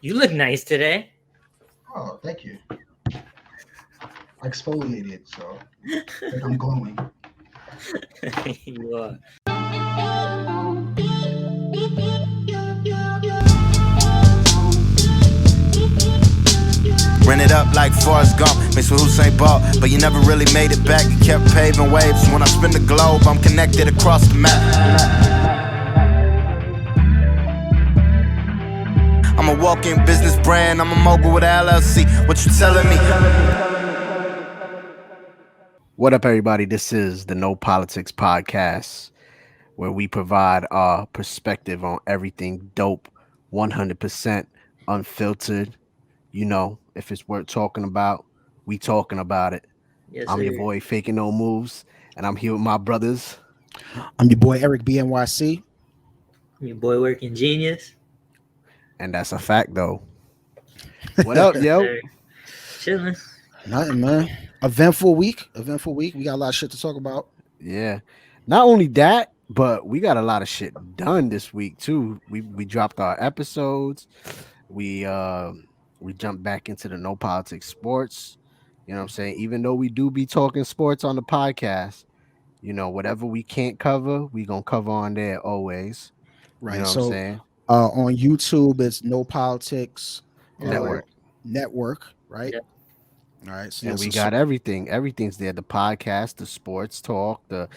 You look nice today. Oh, thank you. I exfoliated, so like I'm glowing. You are. Ran it up like Forrest Gump, mixed with Usain Bolt, but you never really made it back. You kept paving waves. When I spin the globe, I'm connected across the map. I'm a walking business brand. I'm a mogul with an LLC. What you telling me? What up, everybody? This is the No Politics Podcast, where we provide our perspective on everything dope, 100% unfiltered. You know, if it's worth talking about, we talking about it. Yes, I'm your sir. boy, Faking No Moves, and I'm here with my brothers. I'm your boy Eric BNYC. Your boy working genius. And that's a fact, though. What up, Yes, yo? sir. Chilling. Nothing, man. Eventful week. Eventful week. We got a lot of shit to talk about. Yeah. Not only that, but we got a lot of shit done this week too. We dropped our episodes. We uh we jumped back into the No Politics Sports. You know what I'm saying? Even though we do be talking sports on the podcast, whatever we can't cover, we gonna cover on there always. You Right. know what I'm So saying? on YouTube, it's No Politics Network. Network, right? Yep. All right. So And yes, we got everything. Everything's there. The podcast, the sports talk, the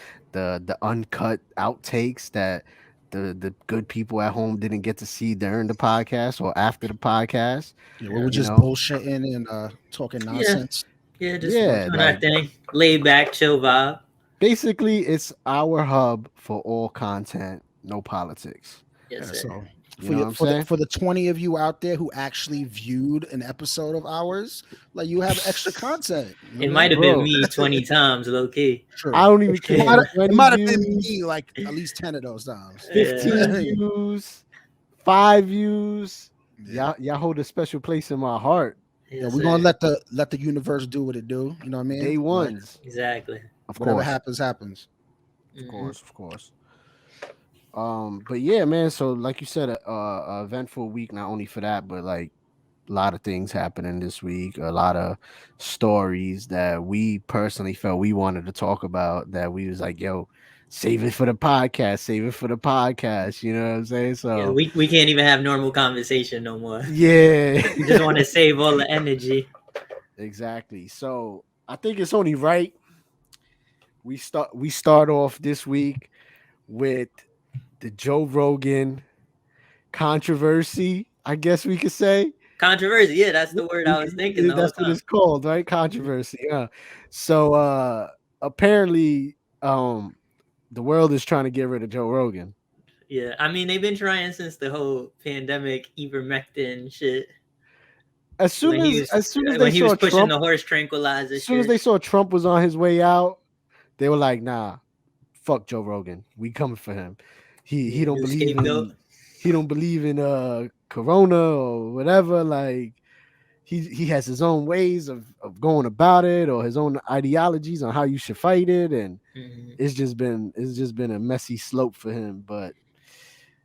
uncut outtakes that the good people at home didn't get to see during the podcast or after the podcast. yeah, we Yeah. were You just know, bullshitting and talking Yeah. nonsense. Yeah, just yeah, doing our like thing. Laid back, chill vibe. basically it's our hub for all content, no politics. Yes, Yeah. sir. So You know what I'm for the saying? for the 20 of you out there who actually viewed an episode of ours, like you have extra content. It might have been Bro, me 20 times, low key. I True. don't even It care. might have, it 20 might have been views, me like at least 10 of those times. 15 Yeah. views, 5 views. Yeah. Y'all hold a special place in my heart. Yeah, Yes, we're gonna sir. let the universe do what it do. You know what I mean? Day Like ones. Exactly. Of whatever course. happens, happens. Of Mhm. course, of course. But yeah, man. So like you said, a eventful week. Not only for that, but like a lot of things happening this week. A lot of stories that we personally felt we wanted to talk about. That we was like, yo, save it for the podcast. Save it for the podcast. You know what I'm saying? Yeah, So we can't even have normal conversation no more. yeah, We just want to save all the energy. exactly. So I think it's only right we start off this week with the Joe Rogan controversy, I guess we could say. Controversy. Yeah, that's the word I was thinking the whole That's what time. it's called, right? Controversy. Yeah. So apparently the world is trying to get rid of Joe Rogan. Yeah, I mean they've been trying since the whole pandemic ivermectin shit. As soon When he as was as soon as they when he was saw pushing Trump, the horse tranquilizer as soon as shit. they saw Trump was on his way out, they were like, nah, fuck Joe Rogan. We coming for him. He Yeah, don't new believe scapegoat. in corona or whatever. Like he has his own ways of going about it or his own ideologies on how you should fight it, and Mhm. it's just been a messy slope for him. But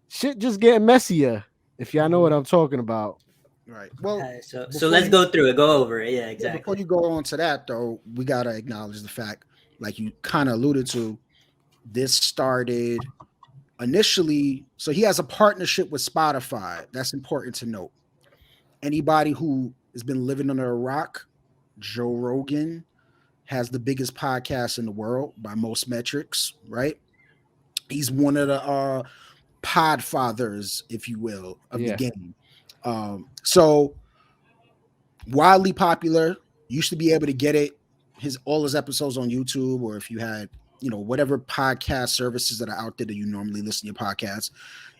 shit just getting messier, if y'all know what I'm talking about. Right. Well, Alright, so before let's you go through it. Go over it. Yeah, yeah, before exactly. you go on to that though, we gotta acknowledge the fact, like you kind of alluded to, this started initially. So he has a partnership with Spotify. That's important to note. Anybody who has been living under a rock, Joe Rogan has the biggest podcast in the world by most metrics, right? He's one of the pod fathers, if you will, of the Yeah, game. So wildly popular. Used to be able to get it his all his episodes on YouTube, or if you had whatever podcast services that are out there that you normally listen to your podcasts.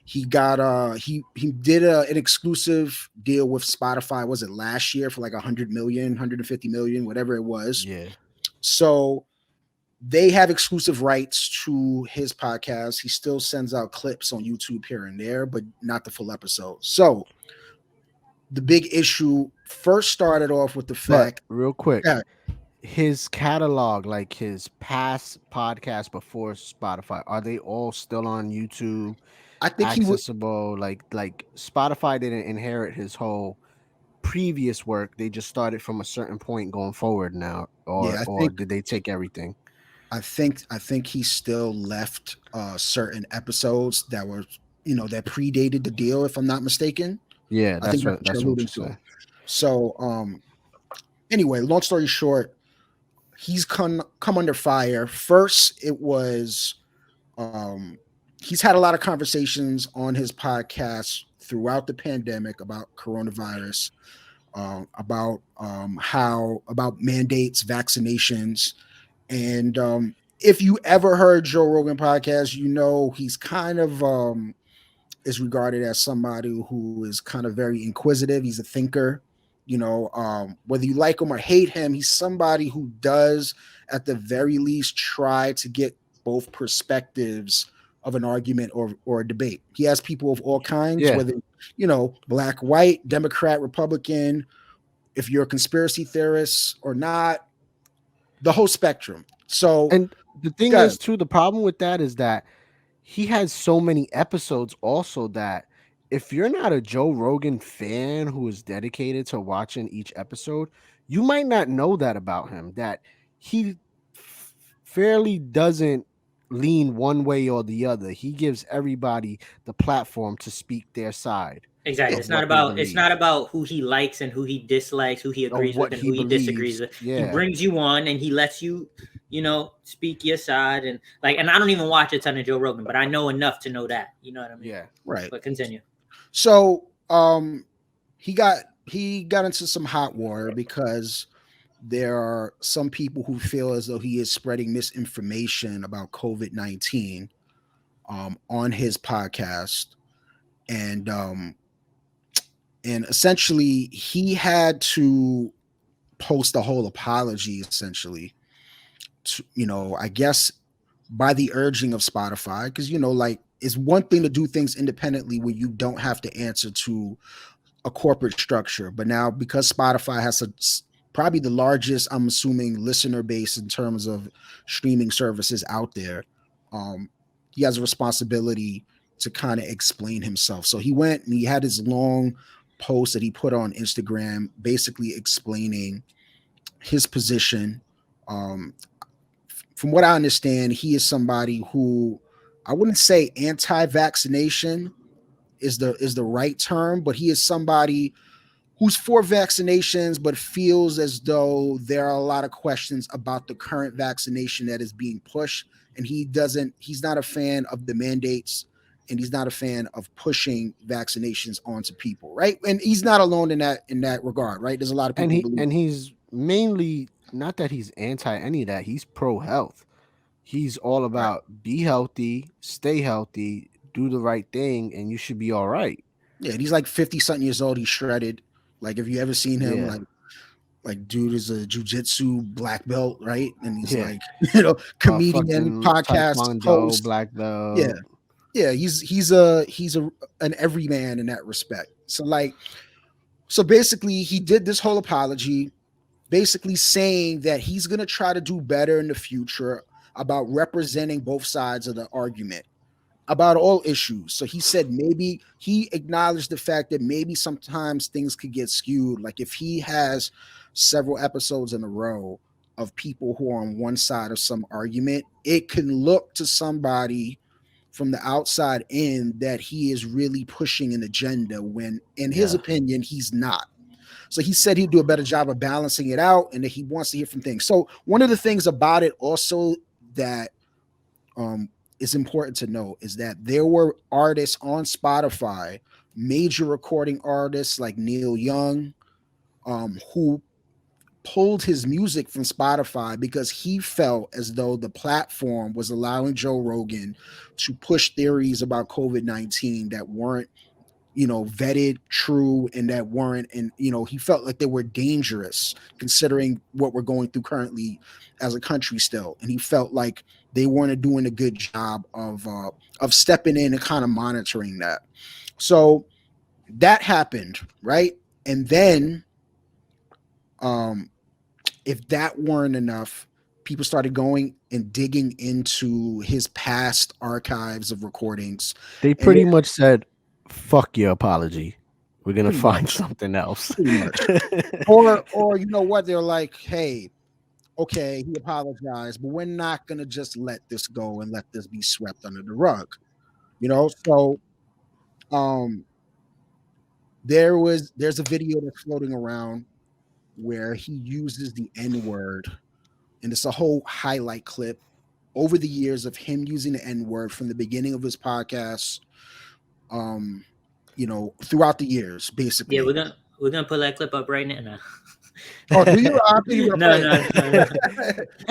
He got he did an exclusive deal with Spotify. Was it last year for like 100 million, 150 million, whatever it was? yeah, So they have exclusive rights to his podcast. He still sends out clips on YouTube here and there, but not the full episode. So the big issue first started off with the but fact real quick, that his catalog, like his past podcasts before Spotify, are they all still on YouTube? I think he would. accessible. Like Spotify didn't inherit his whole previous work. They just started from a certain point going forward now, Yeah, or did they take everything? I think he still left certain episodes that were, that predated the deal, if I'm not mistaken. Yeah, I think that's what you're that's what alluding you to. say. So anyway, long story short, he's come under fire. First, it was um he's had a lot of conversations on his podcast throughout the pandemic about coronavirus, about mandates, vaccinations, and if you ever heard Joe Rogan podcast, he's kind of is regarded as somebody who is kind of very inquisitive. He's a thinker. Whether you like him or hate him, he's somebody who does, at the very least, try to get both perspectives of an argument or a debate. He has people of all kinds, Yeah. whether black, white, Democrat, Republican, if you're a conspiracy theorist or not, the whole spectrum. So, And the thing guys, is, too, the problem with that is that he has so many episodes also that if you're not a Joe Rogan fan who is dedicated to watching each episode, you might not know that about him, that he fairly doesn't lean one way or the other. He gives everybody the platform to speak their side. Exactly. of It's not what they about it's believe, not about who he likes and who he dislikes, who he or agrees with what and he who he disagrees believes. with. He Yeah. brings you on and he lets you, speak your side and I don't even watch a ton of Joe Rogan, but I know enough to know that. You know what I mean? Yeah. right. But continue. So, he got into some hot water because there are some people who feel as though he is spreading misinformation about COVID-19 on his podcast, and essentially he had to post a whole apology, essentially, I guess by the urging of Spotify, because it's one thing to do things independently where you don't have to answer to a corporate structure, but now because Spotify has probably the largest, I'm assuming, listener base in terms of streaming services out there, he has a responsibility to kind of explain himself. So he went and he had his long post that he put on Instagram, basically explaining his position. Um, from what I understand, he is somebody who, I wouldn't say anti-vaccination is the right term, but he is somebody who's for vaccinations but feels as though there are a lot of questions about the current vaccination that is being pushed, and he's not a fan of the mandates, and he's not a fan of pushing vaccinations onto people, right? And he's not alone in that regard, right? There's a lot of people who believe. He's mainly, not that he's anti any of that, he's pro health. He's all Right. about be healthy, stay healthy, do the right thing, and you should be all right. Yeah, and he's like 50 something years old. He's shredded. Like, if you ever seen him, Yeah. like dude is a jujitsu black belt, right? And he's Yeah. like, comedian, Fucking podcast Taekwondo, host. black belt. Yeah. Yeah, he's an everyman in that respect. So basically he did this whole apology, basically saying that he's going to try to do better in the future about representing both sides of the argument about all issues. So he said maybe he acknowledged the fact that maybe sometimes things could get skewed. Like if he has several episodes in a row of people who are on one side of some argument, it can look to somebody from the outside in that he is really pushing an agenda when, in his opinion, he's not. So he said he'd do a better job of balancing it out and that he wants to hear from things. So one of the things about it also that is important to note is that there were artists on Spotify, major recording artists like Neil Young, who pulled his music from Spotify because he felt as though the platform was allowing Joe Rogan to push theories about COVID-19 that weren't, vetted, true, and that weren't, and he felt like they were dangerous considering what we're going through currently as a country still, and he felt like they weren't doing a good job of stepping in and kind of monitoring that. So that happened, right? And then if that weren't enough, people started going and digging into his past archives of recordings. They And pretty much said, "Fuck your apology. We're gonna Pretty find much. something else." Pretty much. Or you know what? They're like, hey, okay, he apologized, but we're not gonna just let this go and let this be swept under the rug. You know, so um there's a video that's floating around where he uses the N-word, and it's a whole highlight clip over the years of him using the N-word from the beginning of his podcast, throughout the years, basically. Yeah, we're gonna pull that clip up right now. No. Oh, do you? I think you're No, gonna play no.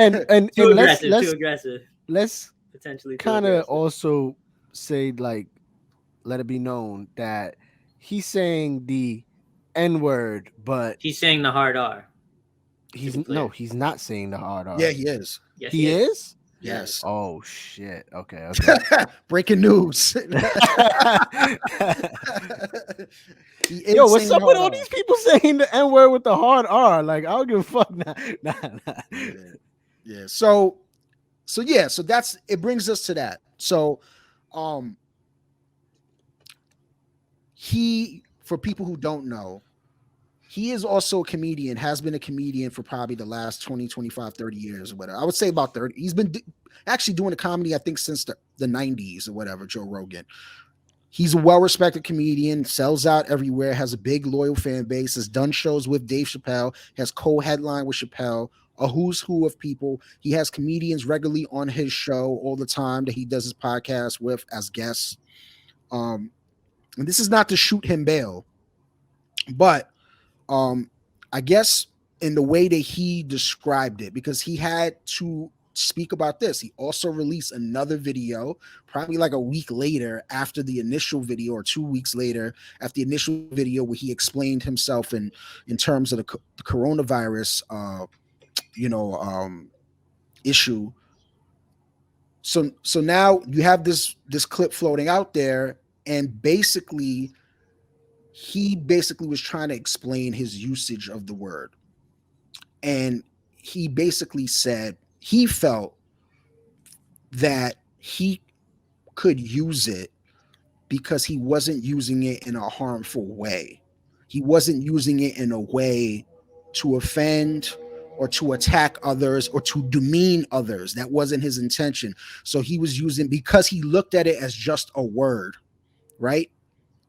it. and Too let's aggressive. Too aggressive. let's Potentially too kind of aggressive. also say, like, let it be known that he's saying the N-word, but He's saying the hard R. he's be clear. he's not saying the hard R. Yeah, he is. Yes, He is? Yes. Oh shit. Okay. Okay. Breaking news. He is Yo, what's saying up the with hard all R. these people saying the N-word with the hard R? Like, I don't give a fuck. Nah. Yeah. So that's it. Brings us to that. So, for people who don't know, he is also a comedian, has been a comedian for probably the last 20, 25, 30 years or whatever. I would say about 30. He's been actually doing a comedy, I think, since the 90s or whatever, Joe Rogan. He's a well-respected comedian, sells out everywhere, has a big loyal fan base, has done shows with Dave Chappelle, has co-headlined with Chappelle, a who's who of people. He has comedians regularly on his show all the time that he does his podcast with as guests. And this is not to shoot him bail, but I guess in the way that he described it, because he had to speak about this. He also released another video, probably like a week later after the initial video, or 2 weeks later after the initial video, where he explained himself in terms of the coronavirus, issue. So now you have this clip floating out there, and basically he was trying to explain his usage of the word. And he basically said he felt that he could use it because he wasn't using it in a harmful way. He wasn't using it in a way to offend or to attack others or to demean others. That wasn't his intention. So he was using, because he looked at it as just a word, right?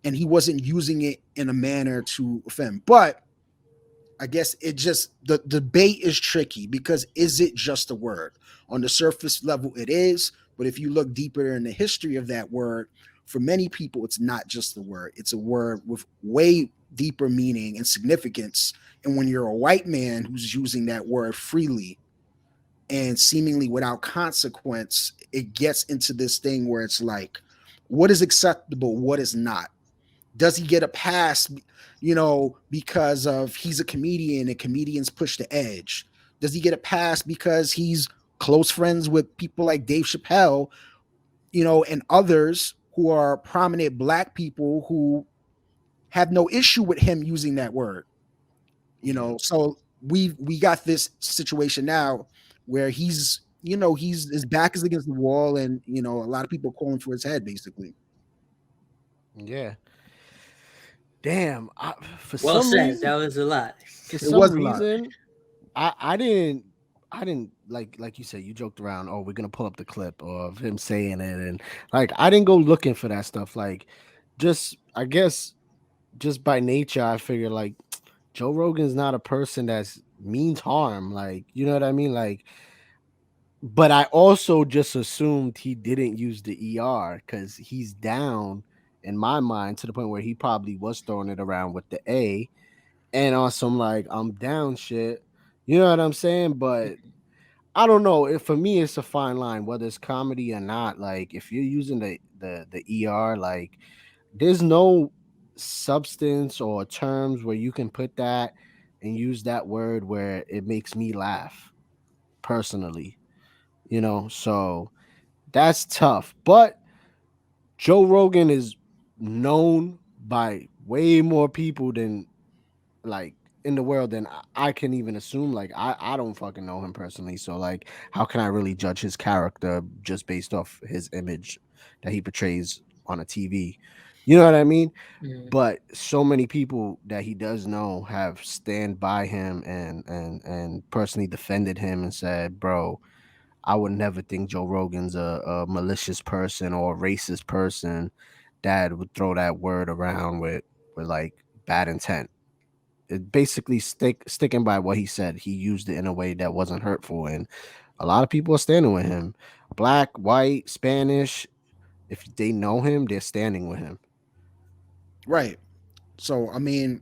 And he wasn't using it in a manner to offend. But I guess it just, the debate is tricky, because is it just a word? On the surface level, it is. But if you look deeper in the history of that word, for many people, it's not just a word. It's a word with way deeper meaning and significance. And when you're a white man who's using that word freely and seemingly without consequence, it gets into this thing where it's like, what is acceptable? What is not? Does he get a pass, because of he's a comedian and comedians push the edge? Does he get a pass because he's close friends with people like Dave Chappelle, and others who are prominent Black people who have no issue with him using that word? So we got this situation now where he's his back is against the wall, and a lot of people calling for his head, basically. Yeah. Damn. For Well some said. reason, That was a lot. for It was some a lot. reason, I didn't like you said, you joked around, oh, we're gonna pull up the clip of him saying it, and like I didn't go looking for that stuff. Like, I guess just by nature, I figure like Joe Rogan's not a person that's means harm. Like, you know what I mean? Like, but I also just assumed he didn't use the ER because he's down in my mind to the point where he probably was throwing it around with the A and on some like I'm down shit. You know what I'm saying? But I don't know. If for me, it's a fine line whether it's comedy or not. Like if you're using the ER, like there's no substance or terms where you can put that and use that word where it makes me laugh personally. So that's tough. But Joe Rogan is known by way more people than like in the world than I can even assume. Like I don't fucking know him personally, so like how can I really judge his character just based off his image that he portrays on a TV? You know what I mean? Mm. But so many people that he does know have stand by him and personally defended him and said, bro, I would never think Joe Rogan's a malicious person or a racist person that would throw that word around with like bad intent. It basically sticking by what he said. He used it in a way that wasn't hurtful, and a lot of people are standing with him. Black, white, Spanish. If they know him, they're standing with him. Right. So I mean,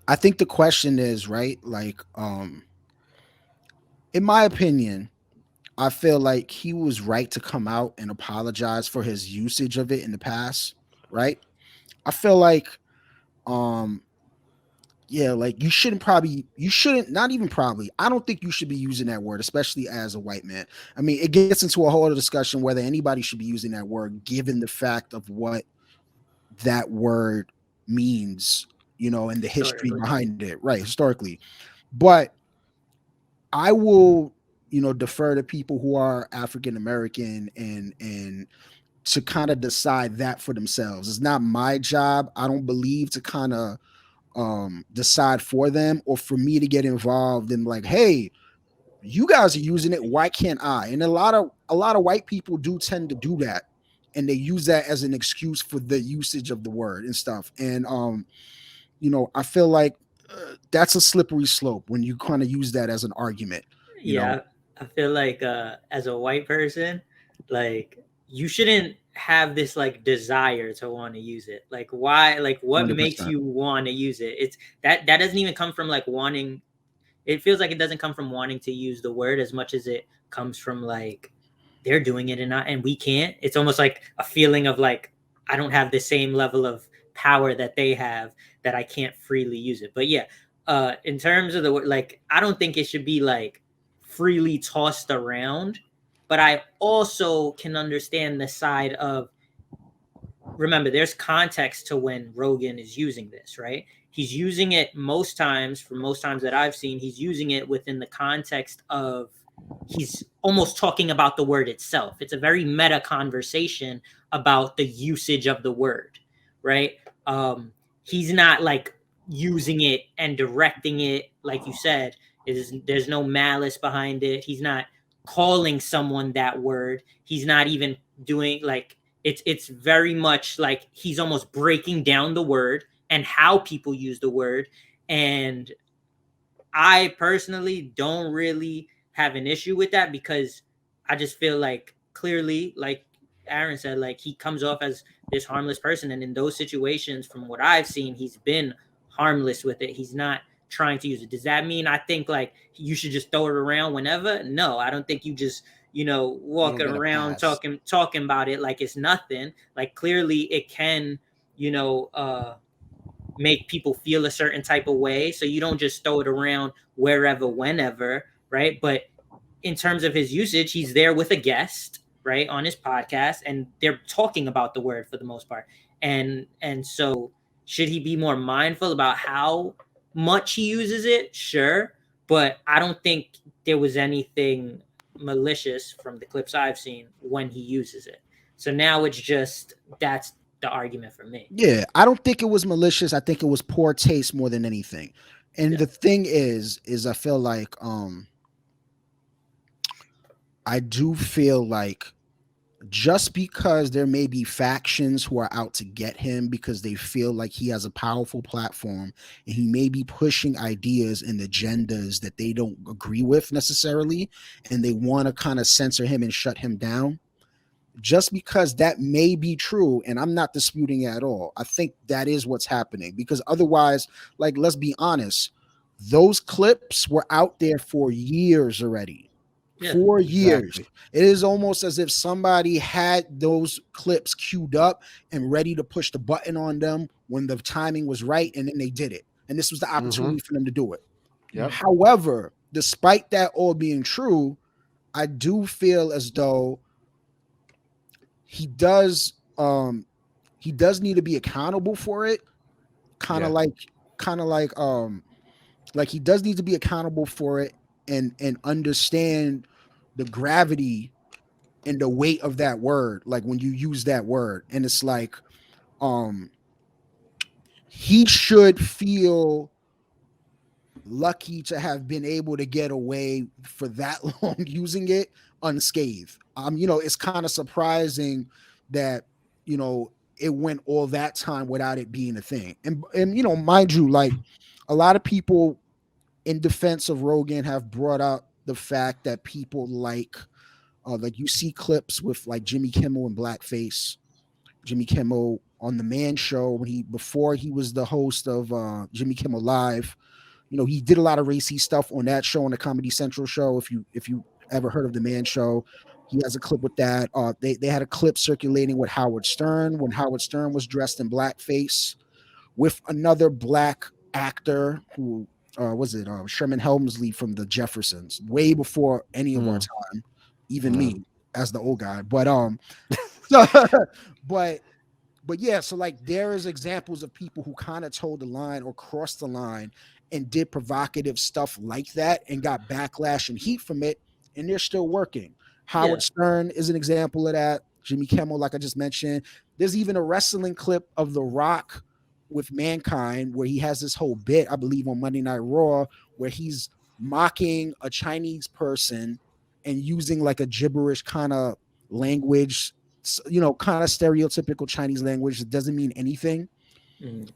I think the question is, right, like, in my opinion, I feel like he was right to come out and apologize for his usage of it in the past, right? I feel like, um yeah, like you shouldn't, not even probably, I don't think you should be using that word, especially as a white man. I mean, it gets into a whole other discussion whether anybody should be using that word given the fact of what that word means, and the history Historically. behind it, right, historically. But I will, defer to people who are African American and to kind of decide that for themselves. It's not my job, I don't believe, to kind of decide for them, or for me to get involved in, like, hey, you guys are using it, why can't I? And a lot of white people do tend to do that, and they use that as an excuse for the usage of the word and stuff. And I feel like that's a slippery slope when you kind of use that as an argument. Yeah, I feel like as a white person, like you shouldn't have this like desire to want to use it. Like why? Like what makes 100%. you want to use it? It's that doesn't even come from like wanting. It feels like it doesn't come from wanting to use the word as much as it comes from like they're doing it and we can't. It's almost like a feeling of like I don't have the same level of power that they have, that I can't freely use it. But yeah, in terms of the word, like I don't think it should be like freely tossed around, but I also can understand the side of, remember, there's context to when Rogan is using this, right? He's using it most times, for most times that I've seen, he's using it within the context of he's almost talking about the word itself. It's a very meta conversation about the usage of the word, right? He's not like using it and directing it, like you said. There's no malice behind it. He's not calling someone that word. He's not even doing like it's very much like he's almost breaking down the word and how people use the word. And I personally don't really have an issue with that, because I just feel like clearly, like Aaron said, like he comes off as this harmless person. And in those situations, from what I've seen, he's been harmless with it. He's not trying to use it. Does that mean I think like you should just throw it around whenever? No, I don't think you just, walking around talking about it like it's nothing. Like clearly it can, make people feel a certain type of way. So you don't just throw it around wherever, whenever, right? But in terms of his usage, he's there with a guest, right, on his podcast, and they're talking about the word for the most part. And so should he be more mindful about how much he uses it? Sure. But I don't think there was anything malicious from the clips I've seen when he uses it. So now it's just, that's the argument for me. Yeah, I don't think it was malicious. I think it was poor taste more than anything. And the thing is I feel like I do feel like just because there may be factions who are out to get him because they feel like he has a powerful platform and he may be pushing ideas and agendas that they don't agree with necessarily, and they want to kind of censor him and shut him down, just because that may be true, and I'm not disputing it at all, I think that is what's happening. Because otherwise, like, let's be honest, those clips were out there for years already. Yeah, 4 years. exactly. It is almost as if somebody had those clips queued up and ready to push the button on them when the timing was right, and then they did it. And this was the opportunity for them to do it. Yep. However, despite that all being true, I do feel as though he does need to be accountable for it, kind of kind of like he does need to be accountable for it and understand the gravity and the weight of that word, like when you use that word. And it's like he should feel lucky to have been able to get away for that long using it unscathed. You know, it's kind of surprising that, you know, it went all that time without it being a thing. And you know, mind you, like a lot of people in defense of Rogan have brought up the fact that people like you see clips with like Jimmy Kimmel and blackface. Jimmy Kimmel on the Man Show when before he was the host of Jimmy Kimmel Live. You know, he did a lot of racy stuff on that show, on the Comedy Central show. If you ever heard of the Man Show, he has a clip with that. They had a clip circulating with Howard Stern when Howard Stern was dressed in blackface with another black actor who was it Sherman Helmsley from the Jeffersons, way before any of our time, even me as the old guy. But so, but yeah, so like there is examples of people who kind of told the line or crossed the line and did provocative stuff like that and got backlash and heat from it, and they're still working. Howard Stern is an example of that. Jimmy Kimmel, like I just mentioned. There's even a wrestling clip of The Rock with Mankind where he has this whole bit, I believe, on Monday Night Raw, where he's mocking a Chinese person and using like a gibberish kind of language, you know, kind of stereotypical Chinese language that doesn't mean anything.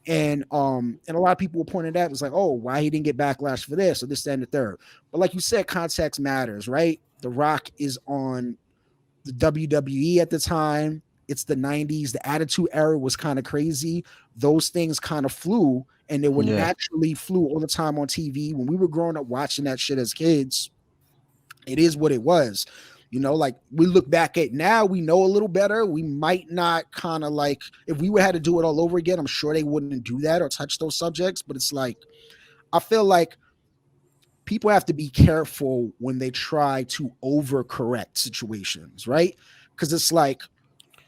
And a lot of people were pointing out, it's like, oh, why he didn't get backlash for this or this, that, and the third. But like you said, context matters, right? The Rock is on the WWE at the time. It's the 90s. The Attitude Era was kind of crazy. Those things kind of flew, and they were naturally flew all the time on TV. When we were growing up watching that shit as kids, it is what it was. You know, like we look back at now, we know a little better. We might not kind of like, if we had to do it all over again, I'm sure they wouldn't do that or touch those subjects. But it's like, I feel like people have to be careful when they try to overcorrect situations, right? Because it's like,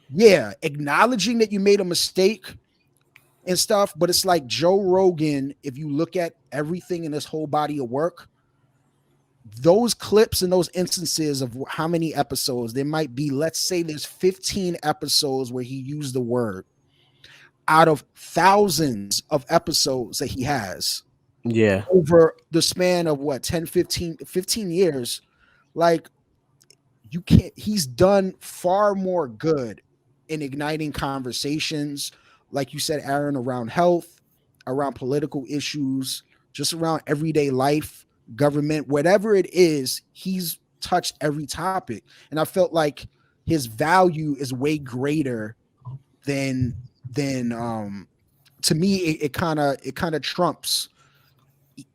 yeah, acknowledging that you made a mistake and stuff, but it's like Joe Rogan, if you look at everything in this whole body of work, those clips and those instances of how many episodes there might be, let's say there's 15 episodes where he used the word out of thousands of episodes that he has over the span of what, 10, 15 years. Like, you can't, he's done far more good in igniting conversations, like you said, Aaron, around health, around political issues, just around everyday life, government, whatever it is. He's touched every topic, and I felt like his value is way greater than to me. It kind of trumps,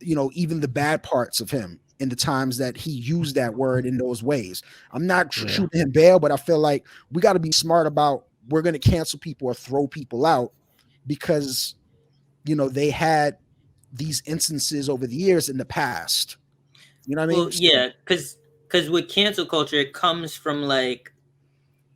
you know, even the bad parts of him in the times that he used that word in those ways. I'm not shooting him bail, but I feel like we got to be smart about, we're going to cancel people or throw people out because, you know, they had these instances over the years in the past. You know what I mean? Well, yeah, because with cancel culture, it comes from like,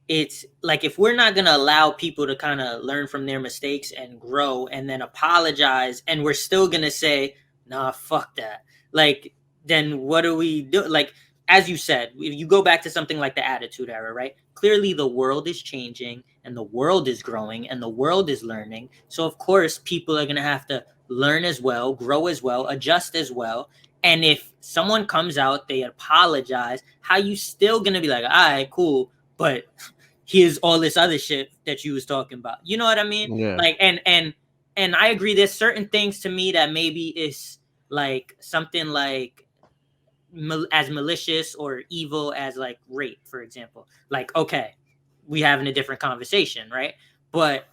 it's like, if we're not going to allow people to kind of learn from their mistakes and grow and then apologize, and we're still going to say, nah, fuck that. Like, then what do we do? Like, as you said, if you go back to something like the Attitude Era, right? Clearly the world is changing and the world is growing and the world is learning. So of course people are going to have to learn as well, grow as well, adjust as well. And if someone comes out, they apologize, how you still going to be like, all right, cool, but here's all this other shit that you was talking about. You know what I mean? Yeah. Like, and I agree, there's certain things to me that maybe is like something like as malicious or evil as like rape, for example. Like, okay, we having a different conversation, right? But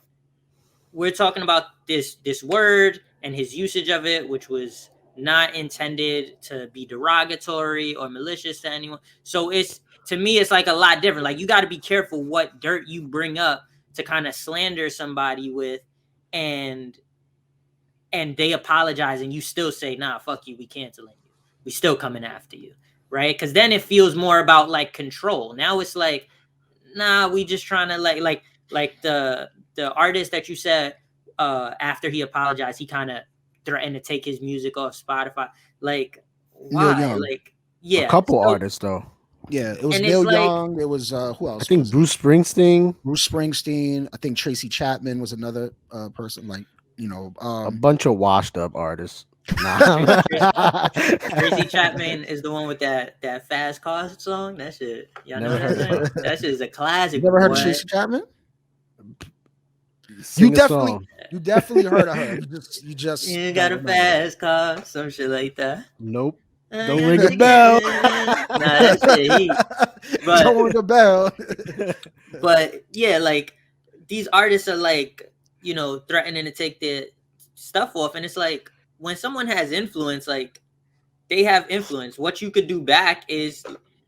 we're talking about this word and his usage of it, which was not intended to be derogatory or malicious to anyone. So it's, to me, it's like a lot different. Like, you got to be careful what dirt you bring up to kind of slander somebody with, and they apologize and you still say, nah, fuck you, we canceling you, we still coming after you, right? Because then it feels more about like control. Now it's like, nah, we just trying to like the artist that you said after he apologized, he kind of threatened to take his music off Spotify. Like, Neil why? Young. Like, yeah, A couple so- artists though. Yeah, it was And Neil it's like- Young. It was who else? I think Bruce Springsteen, Bruce Springsteen. I think Tracy Chapman was another person. Like, a bunch of washed up artists. Nah. Tracy Chapman is the one with that Fast Car song. That shit, y'all know Never that heard shit? That shit is a classic. You never heard boy. of Tracy Chapman? Sing a definitely- song. You definitely heard of her. You just You got a don't remember. fast car, some shit like that. Nope. I Don't got ring the a bell. gas. Nah, that shit heat. But- Don't ring a bell. But yeah, like these artists are like, threatening to take their stuff off, and it's like when someone has influence, like they have influence. What you could do back is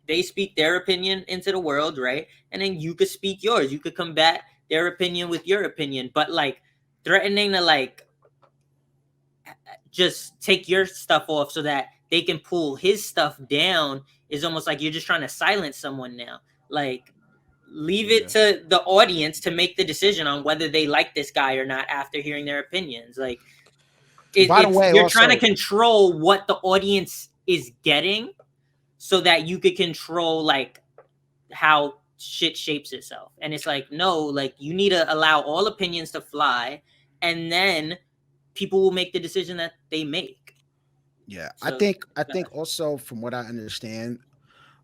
they speak their opinion into the world, right? And then you could speak yours. You could combat their opinion with your opinion, but like threatening to like just take your stuff off so that they can pull his stuff down is almost like you're just trying to silence someone now. Like, leave it to the audience to make the decision on whether they like this guy or not after hearing their opinions. Like, By the way, you're also- trying to control what the audience is getting so that you could control like how shit shapes itself. And it's like, no, like you need to allow all opinions to fly, and then people will make the decision that they make. Yeah, So- I think also from what I understand,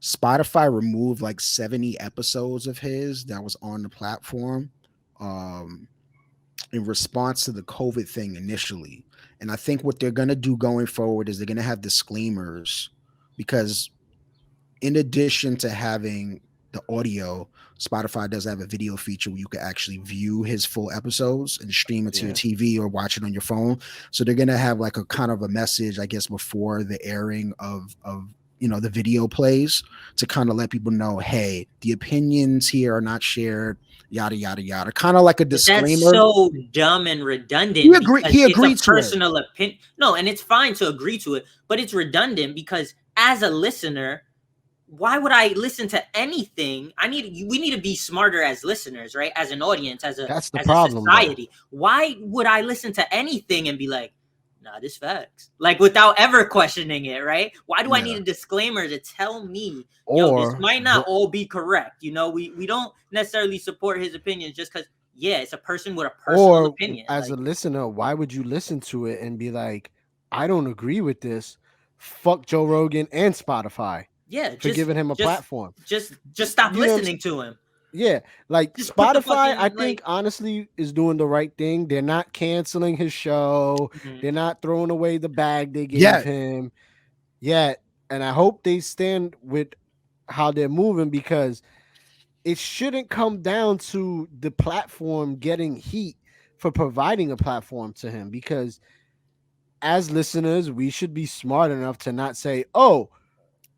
Spotify removed like 70 episodes of his that was on the platform in response to the COVID thing initially. And I think what they're going to do going forward is they're going to have disclaimers, because in addition to having the audio, Spotify does have a video feature where you can actually view his full episodes and stream it to your TV or watch it on your phone. So they're going to have like a kind of a message, I guess, before the airing of the video plays, to kind of let people know, hey, the opinions here are not shared, yada yada yada, kind of like a disclaimer. That's so dumb and redundant. He agreed it's a to it. personal opinion. No, and it's fine to agree to it, but it's redundant because as a listener, why would I listen to anything? We need to be smarter as listeners, right? As an audience, That's the as problem, a society. Why would I listen to anything and be like, nah, this facts, like without ever questioning it, right? Why do I need a disclaimer to tell me, this might not all be correct? We don't necessarily support his opinions just because, it's a person with a personal opinion. As a listener, why would you listen to it and be like, I don't agree with this? Fuck Joe Rogan and Spotify. For giving him a platform. Just stop listening to him. Yeah, like Just put the Spotify, fucking, I think honestly is doing the right thing. They're not canceling his show. Mhm. They're not throwing away the bag they gave him yet. And I hope they stand with how they're moving, because it shouldn't come down to the platform getting heat for providing a platform to him, because as listeners, we should be smart enough to not say, oh,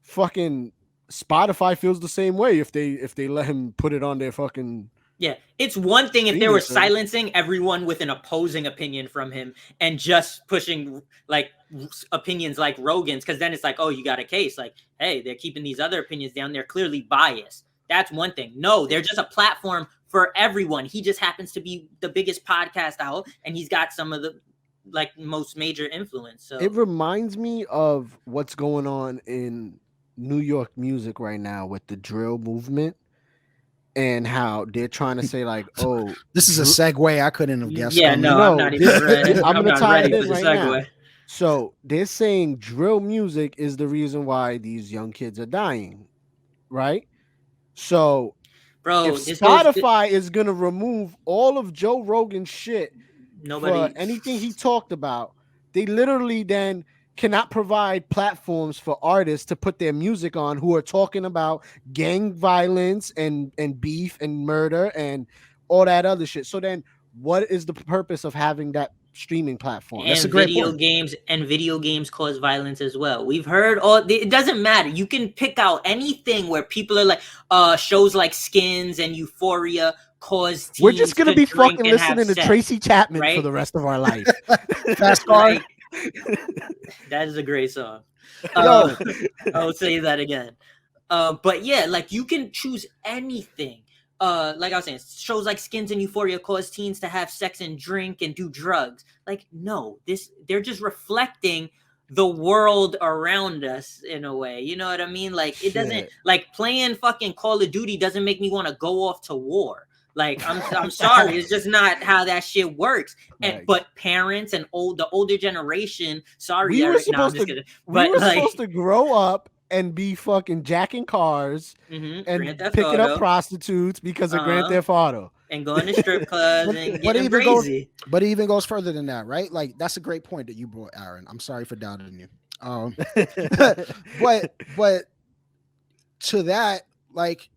fucking Spotify feels the same way if they let him put it on their fucking. Yeah, it's one thing if they were streaming service. silencing everyone with an opposing opinion from him and just pushing like opinions like Rogan's, because then it's like, oh, you got a case. Like, hey, they're keeping these other opinions down. They're clearly biased. That's one thing. No, they're just a platform for everyone. He just happens to be the biggest podcast out, and he's got some of the like most major influence. So It reminds me of what's going on in New York music right now with the drill movement, and how they're trying to say like, oh, This is a segue I couldn't have guessed. yeah, on. no, I'm not even ready. I'm I'm gonna not tie it ready in for the right segue. now. So they're saying drill music is the reason why these young kids are dying, right? So Bro, if this goes- Spotify is gonna remove all of Joe Rogan's shit nobody for anything he talked about, they literally then cannot provide platforms for artists to put their music on who are talking about gang violence and beef and murder and all that other shit. So then what is the purpose of having that streaming platform? and That's a great video point. games cause violence as well. We've heard it doesn't matter. You can pick out anything where people are like shows like Skins and Euphoria cause teens We're just gonna to be drink fucking and have listening to sex, Tracy Chapman right? for the rest of our life. Fast car. Like, that is a great song. Yo. I'll say that again. But yeah, like you can choose anything. like I was saying, shows like Skins and Euphoria cause teens to have sex and drink and do drugs. Like, no, they're just reflecting the world around us in a way. You know what I mean? Like, it doesn't, like, playing fucking Call of Duty doesn't make me want to go off to war. Like, I'm sorry, it's just not how that shit works. And but parents and the older generation, sorry, we were Eric, supposed to grow up and be fucking jacking cars and picking up prostitutes because of Grand Theft Auto and going to strip clubs and getting crazy. But it even goes further than that, right? Like, that's a great point that you brought, Aaron. I'm sorry for doubting you. But to that, like,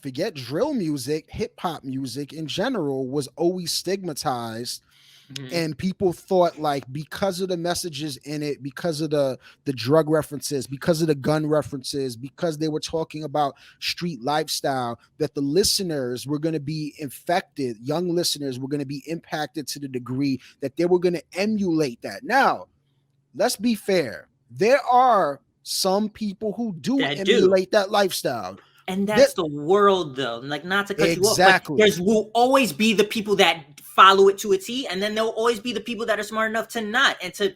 forget drill music, hip hop music in general was always stigmatized. And people thought, like, because of the messages in it, because of the drug references, because of the gun references, because they were talking about street lifestyle, that the listeners were going to be infected. Young listeners were going to be impacted to the degree that they were going to emulate that. Now, let's be fair. There are some people who do emulate that lifestyle. And that's the world, though. Like, not to cut you off, but there will always be the people that follow it to a T, and then there'll always be the people that are smart enough to not, and to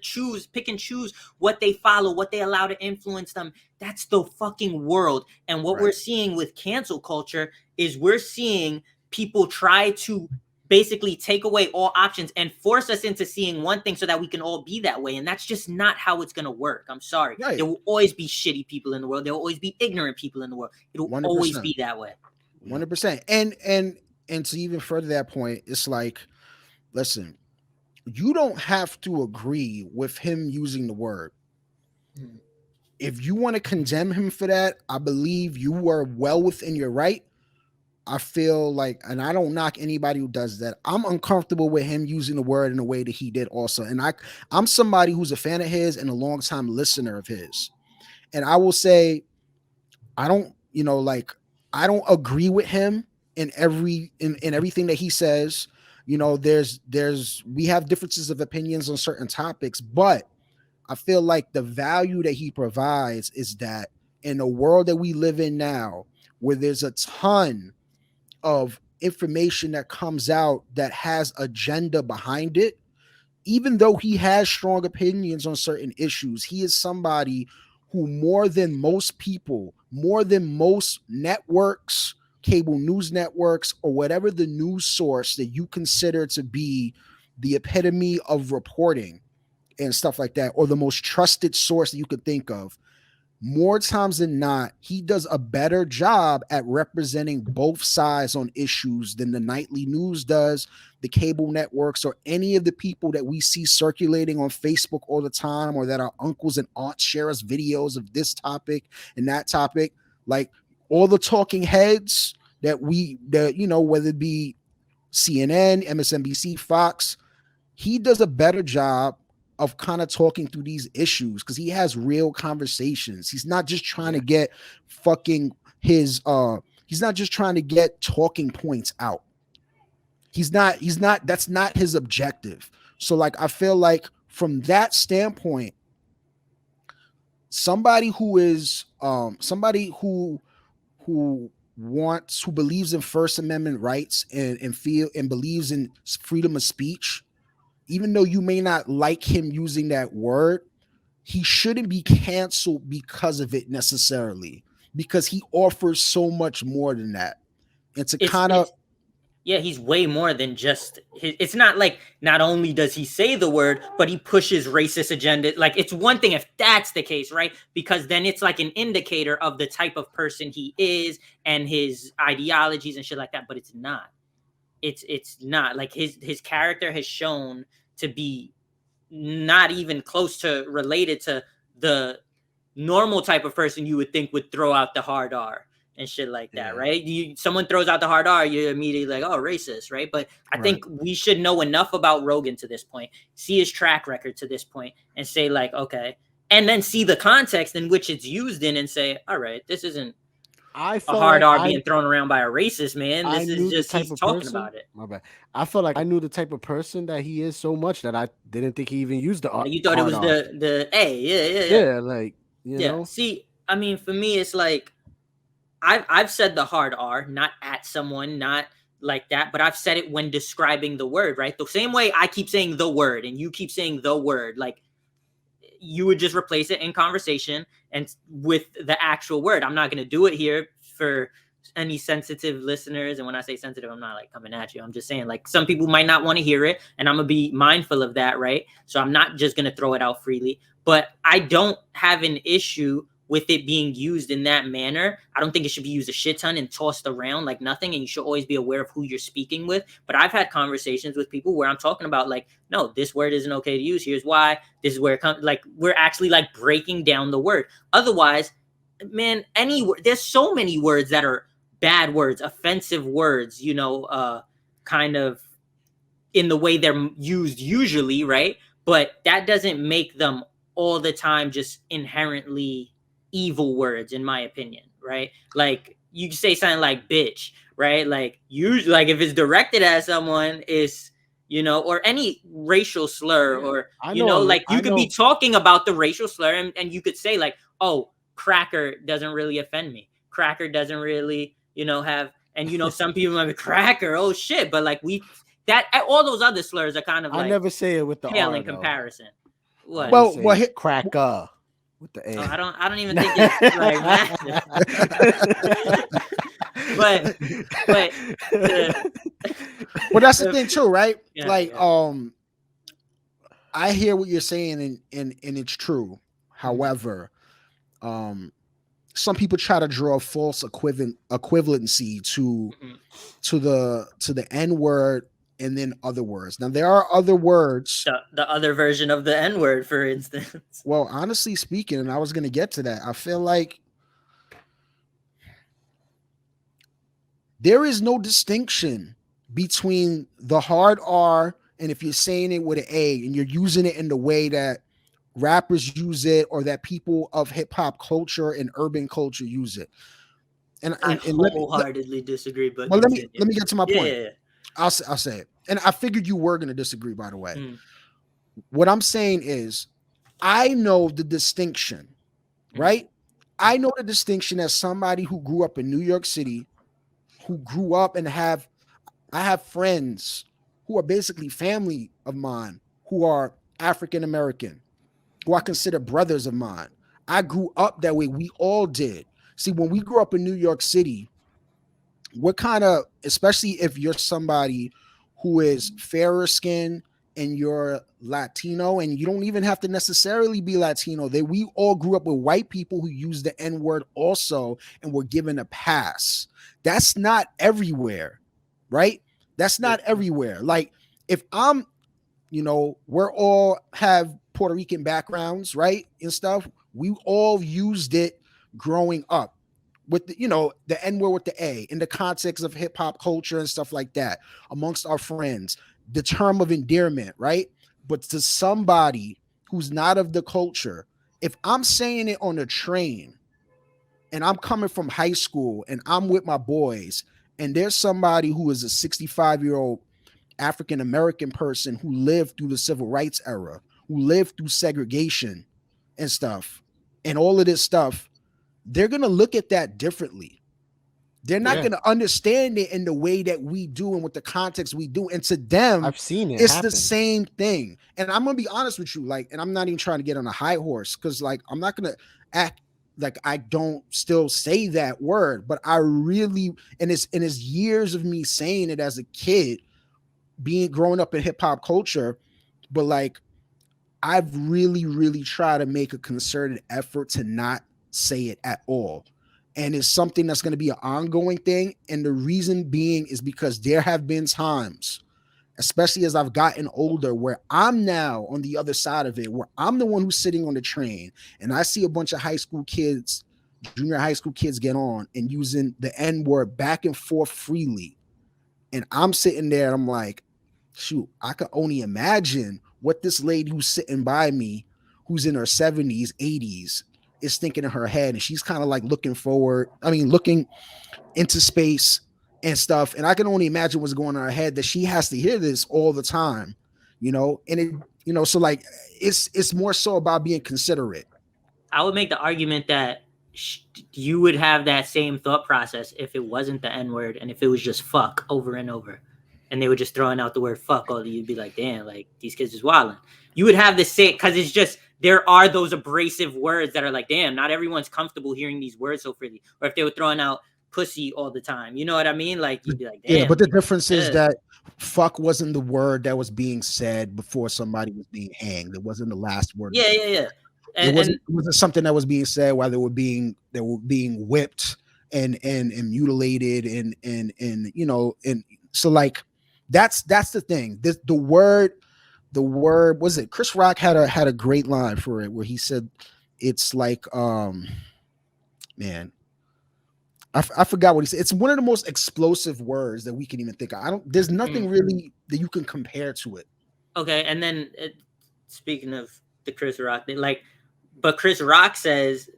pick and choose what they follow, what they allow to influence them. That's the fucking world. And what we're seeing with cancel culture is we're seeing people try to basically take away all options and force us into seeing one thing so that we can all be that way. And that's just not how it's going to work. I'm sorry. There will always be shitty people in the world. There will always be ignorant people in the world. It'll 100%. Always be that way. 100%. And to even further that point, it's like, listen, you don't have to agree with him using the word. If you want to condemn him for that, I believe you are well within your right. I feel like, and I don't knock anybody who does that. I'm uncomfortable with him using the word in a way that he did also. And I'm somebody who's a fan of his and a longtime listener of his. And I will say, I don't agree with him in everything that he says. You know, we have differences of opinions on certain topics, but I feel like the value that he provides is that in the world that we live in now, where there's a ton of information that comes out that has agenda behind it, even though he has strong opinions on certain issues, he is somebody who, more than most people, more than most networks, cable news networks, or whatever the news source that you consider to be the epitome of reporting and stuff like that, or the most trusted source that you could think of, more times than not, he does a better job at representing both sides on issues than the nightly news does, the cable networks, or any of the people that we see circulating on Facebook all the time, or that our uncles and aunts share us videos of this topic and that topic. Like, all the talking heads that whether it be CNN, MSNBC, Fox, he does a better job of kind of talking through these issues because he has real conversations. He's not just trying to get he's not just trying to get talking points out. That's not his objective. So, like, I feel like from that standpoint, somebody who believes in First Amendment rights and believes in freedom of speech, even though you may not like him using that word, he shouldn't be canceled because of it necessarily, because he offers so much more than that. He's way more than just it's not like, not only does he say the word, but he pushes racist agenda. Like, it's one thing if that's the case, right? Because then it's like an indicator of the type of person he is and his ideologies and shit like that, but it's not. It's not like his character has shown to be not even close to related to the normal type of person you would think would throw out the hard R and shit like that, right? Someone throws out the hard R, you're immediately like, oh, racist, right? But I think we should know enough about Rogan to this point, see his track record to this point, and say, like, okay, and then see the context in which it's used in and say, all right, this isn't a hard R being thrown around by a racist man. This is just he's talking about it. My bad. I felt like I knew the type of person that he is so much that I didn't think he even used the R. You thought it was the A. Yeah, like, you know. See, I mean, for me, it's like, I've said the hard R, not at someone, not like that, but I've said it when describing the word, right? The same way I keep saying the word and you keep saying the word, like you would just replace it in conversation and with the actual word. I'm not going to do it here for any sensitive listeners. And when I say sensitive, I'm not like coming at you. I'm just saying like some people might not want to hear it, and I'm going to be mindful of that, right? So I'm not just going to throw it out freely, but I don't have an issue with it being used in that manner. I don't think it should be used a shit ton and tossed around like nothing. And you should always be aware of who you're speaking with. But I've had conversations with people where I'm talking about like, no, this word isn't okay to use. Here's why. This is where it comes. Like we're actually like breaking down the word. Otherwise, man, there's so many words that are bad words, offensive words, you know, kind of in the way they're used usually, right? But that doesn't make them all the time just inherently evil words, in my opinion, right? Like you say something like bitch, right? Like usually, like if it's directed at someone, is you know, or any racial slur, or you know, like you could be talking about the racial slur, and you could say like, oh, cracker doesn't really offend me. Cracker doesn't really, you know, have, and you know, some people might be cracker, oh shit, but like all those other slurs are kind of like I never say it with the pale R, in comparison. What? Well, cracker with the A. Oh, I don't even think it's like massive. but well, that's the thing too, right? Yeah, like, yeah. I hear what you're saying, and it's true. However, some people try to draw a false equivalency to the N word and then other words. Now there are other words. The other version of the N word, for instance. Well, honestly speaking, and I was going to get to that, I feel like there is no distinction between the hard R and if you're saying it with an A and you're using it in the way that rappers use it or that people of hip hop culture and urban culture use it. And I wholeheartedly disagree. But well, let me get to my point. Yeah. I'll say it. And I figured you were going to disagree, by the way. What I'm saying is I know the distinction, right? I know the distinction as somebody who grew up in New York City, who grew up and I have friends who are basically family of mine who are African American, who I consider brothers of mine. I grew up that way. We all did. See, when we grew up in New York City, we're kind of, especially if you're somebody who is fairer skinned and you're Latino, and you don't even have to necessarily be Latino. We all grew up with white people who use the N word also and were given a pass. That's not everywhere, right? That's not everywhere. Like if I'm, you know, we're all have Puerto Rican backgrounds, right? And stuff. We all used it growing up with the, you know, the N word with the A in the context of hip hop culture and stuff like that amongst our friends, the term of endearment, right? But to somebody who's not of the culture, if I'm saying it on a train and I'm coming from high school and I'm with my boys and there's somebody who is a 65-year-old African American person who lived through the civil rights era, who lived through segregation and stuff, and all of this stuff, they're going to look at that differently. They're not going to understand it in the way that we do and with the context we do. And to them, I've seen it. It's the same thing. And I'm going to be honest with you, like, and I'm not even trying to get on a high horse because, like, I'm not going to act like I don't still say that word, but I really, and it's years of me saying it as a kid, growing up in hip hop culture, but like, I've really tried to make a concerted effort to not say it at all. And it's something that's going to be an ongoing thing. And the reason being is because there have been times, especially as I've gotten older, where I'm now on the other side of it, where I'm the one who's sitting on the train and I see a bunch of high school kids, junior high school kids get on and using the N word back and forth freely. And I'm sitting there and I'm like, shoot, I could only imagine what this lady who's sitting by me, who's in her 70s, 80s, is thinking in her head. And she's kind of like looking into space and stuff. And I can only imagine what's going on in her head, that she has to hear this all the time, you know? And it, you know, so like, it's more so about being considerate. I would make the argument that you would have that same thought process if it wasn't the N-word and if it was just fuck over and over, and they were just throwing out the word fuck all. You'd be like, damn, like these kids is wilding. You would have the same, because it's just, there are those abrasive words that are like, damn, not everyone's comfortable hearing these words so freely. Or if they were throwing out pussy all the time, you know what I mean? Like, you'd be like, damn. Yeah, but the difference is that fuck wasn't the word that was being said before somebody was being hanged. It wasn't the last word. Yeah. It wasn't something that was being said while they were being whipped and mutilated and you know, and so like that's the thing. The word was it? Chris Rock had a great line for it where he said it's like man, I forgot what he said. It's one of the most explosive words that we can even think of. There's nothing really that you can compare to it. Okay, and then speaking of the Chris Rock thing, like, but Chris Rock says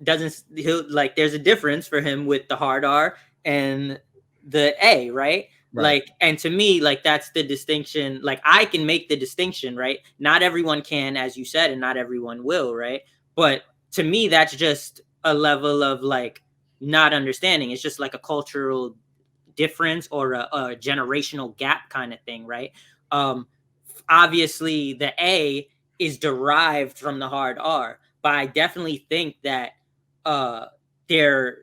he'll like there's a difference for him with the hard R and the A, right? Like, and to me, like, that's the distinction. Like, I can make the distinction, right? Not everyone can, as you said, and not everyone will, right? But to me, that's just a level of like not understanding. It's just like a cultural difference or a generational gap kind of thing, right? Obviously, the A is derived from the hard R, but I definitely think that they're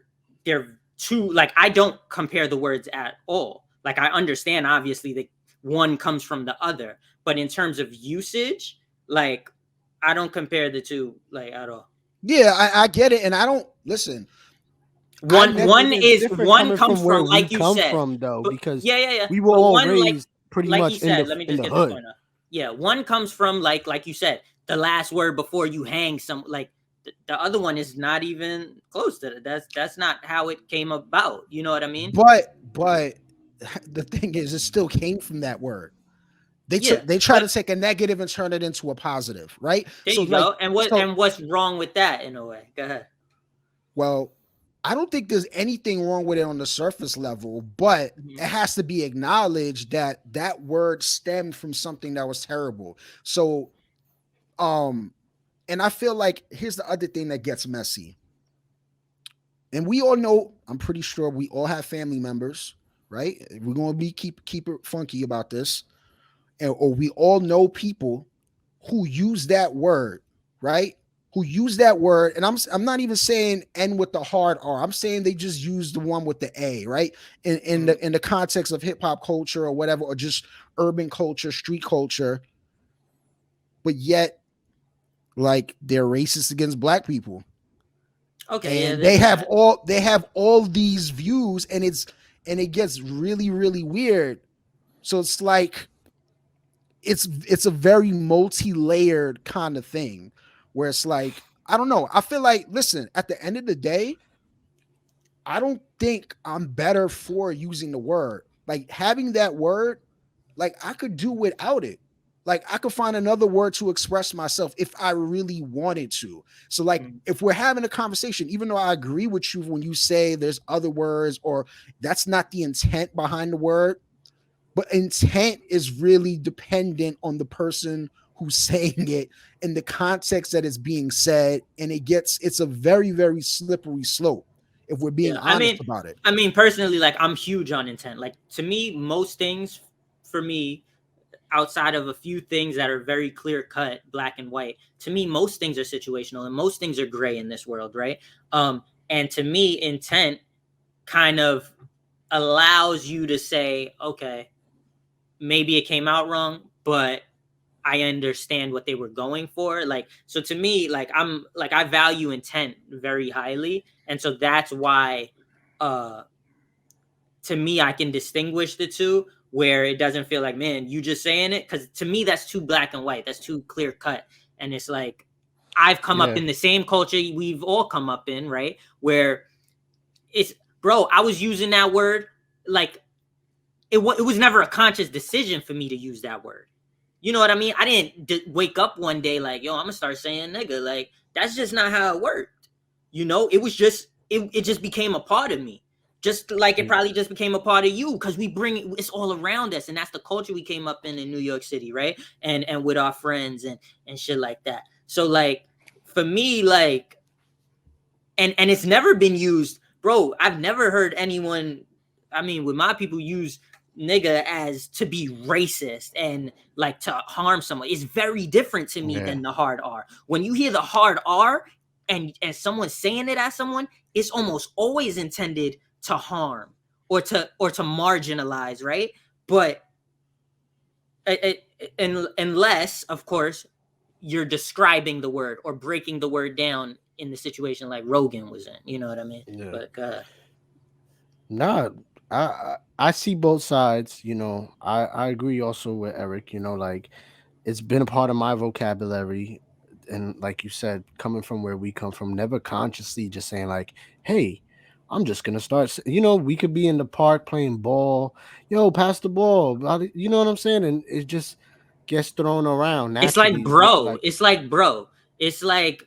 two. Like, I don't compare the words at all. Like, I understand obviously that one comes from the other, but in terms of usage, like, I don't compare the two like at all. Yeah, I get it, and I don't listen. One comes from like you said, though, because yeah. we were all raised pretty like much you said. Let me in just the get hood. this point up. Yeah, one comes from like you said, the last word before you hang some. Like the other one is not even close to that. That's not how it came about. You know what I mean? But the thing is, it still came from that word. They try to take a negative and turn it into a positive, right? There you go. And what's wrong with that in a way? Go ahead. Well, I don't think there's anything wrong with it on the surface level, but it has to be acknowledged that that word stemmed from something that was terrible. So, and I feel like here's the other thing that gets messy. And we all know, I'm pretty sure we all have family members, right? We're going to be keep it funky about this. Or we all know people who use that word, right? Who use that word, and I'm not even saying N with the hard R. I'm saying they just use the one with the A, right? In the context of hip hop culture or whatever, or just urban culture, street culture. But yet, like, they're racist against black people. Okay, and they have all these views, and it gets really, really weird. So it's like it's a very multi-layered kind of thing where it's like, I don't know. I feel like, listen, at the end of the day, I don't think I'm better for using the word. Like, having that word, like, I could do without it. Like, I could find another word to express myself if I really wanted to. So, like, if we're having a conversation, even though I agree with you when you say there's other words or that's not the intent behind the word, but intent is really dependent on the person who's saying it and the context that it's being said. And it's a very, very slippery slope if we're being honest about it. I mean, personally, like, I'm huge on intent. Like, to me, most things for me, outside of a few things that are very clear cut, black and white, to me, most things are situational and most things are gray in this world, right? And to me, intent kind of allows you to say, okay, maybe it came out wrong, but I understand what they were going for. Like, so to me, like, I value intent very highly. And so that's why, to me, I can distinguish the two where it doesn't feel like, man, you just saying it. Cause to me, that's too black and white. That's too clear cut. And it's like, I've come up in the same culture we've all come up in, right? Where it's, bro, I was using that word like, it was never a conscious decision for me to use that word. You know what I mean? I didn't wake up one day like, yo, I'm gonna start saying nigga. Like, that's just not how it worked. You know, it was just, it just became a part of me. Just like it probably just became a part of you because we bring it, it's all around us. And that's the culture we came up in New York City, right? And with our friends and shit like that. So, like, for me, like, and it's never been used, bro. I've never heard anyone, I mean, with my people, use nigga as to be racist and like to harm someone. It's very different to me than the hard R. When you hear the hard R and someone saying it as someone, it's almost always intended to harm or to marginalize, right? But unless, of course, you're describing the word or breaking the word down in the situation like Rogan was in, you know what I mean? Yeah. But Nah, I see both sides. You know, I agree also with Eric. You know, like it's been a part of my vocabulary, and like you said, coming from where we come from, never consciously just saying like, "Hey, I'm just gonna start." You know, we could be in the park playing ball. Yo, pass the ball. You know what I'm saying? And it just gets thrown around it's like naturally. bro. It's like bro. It's like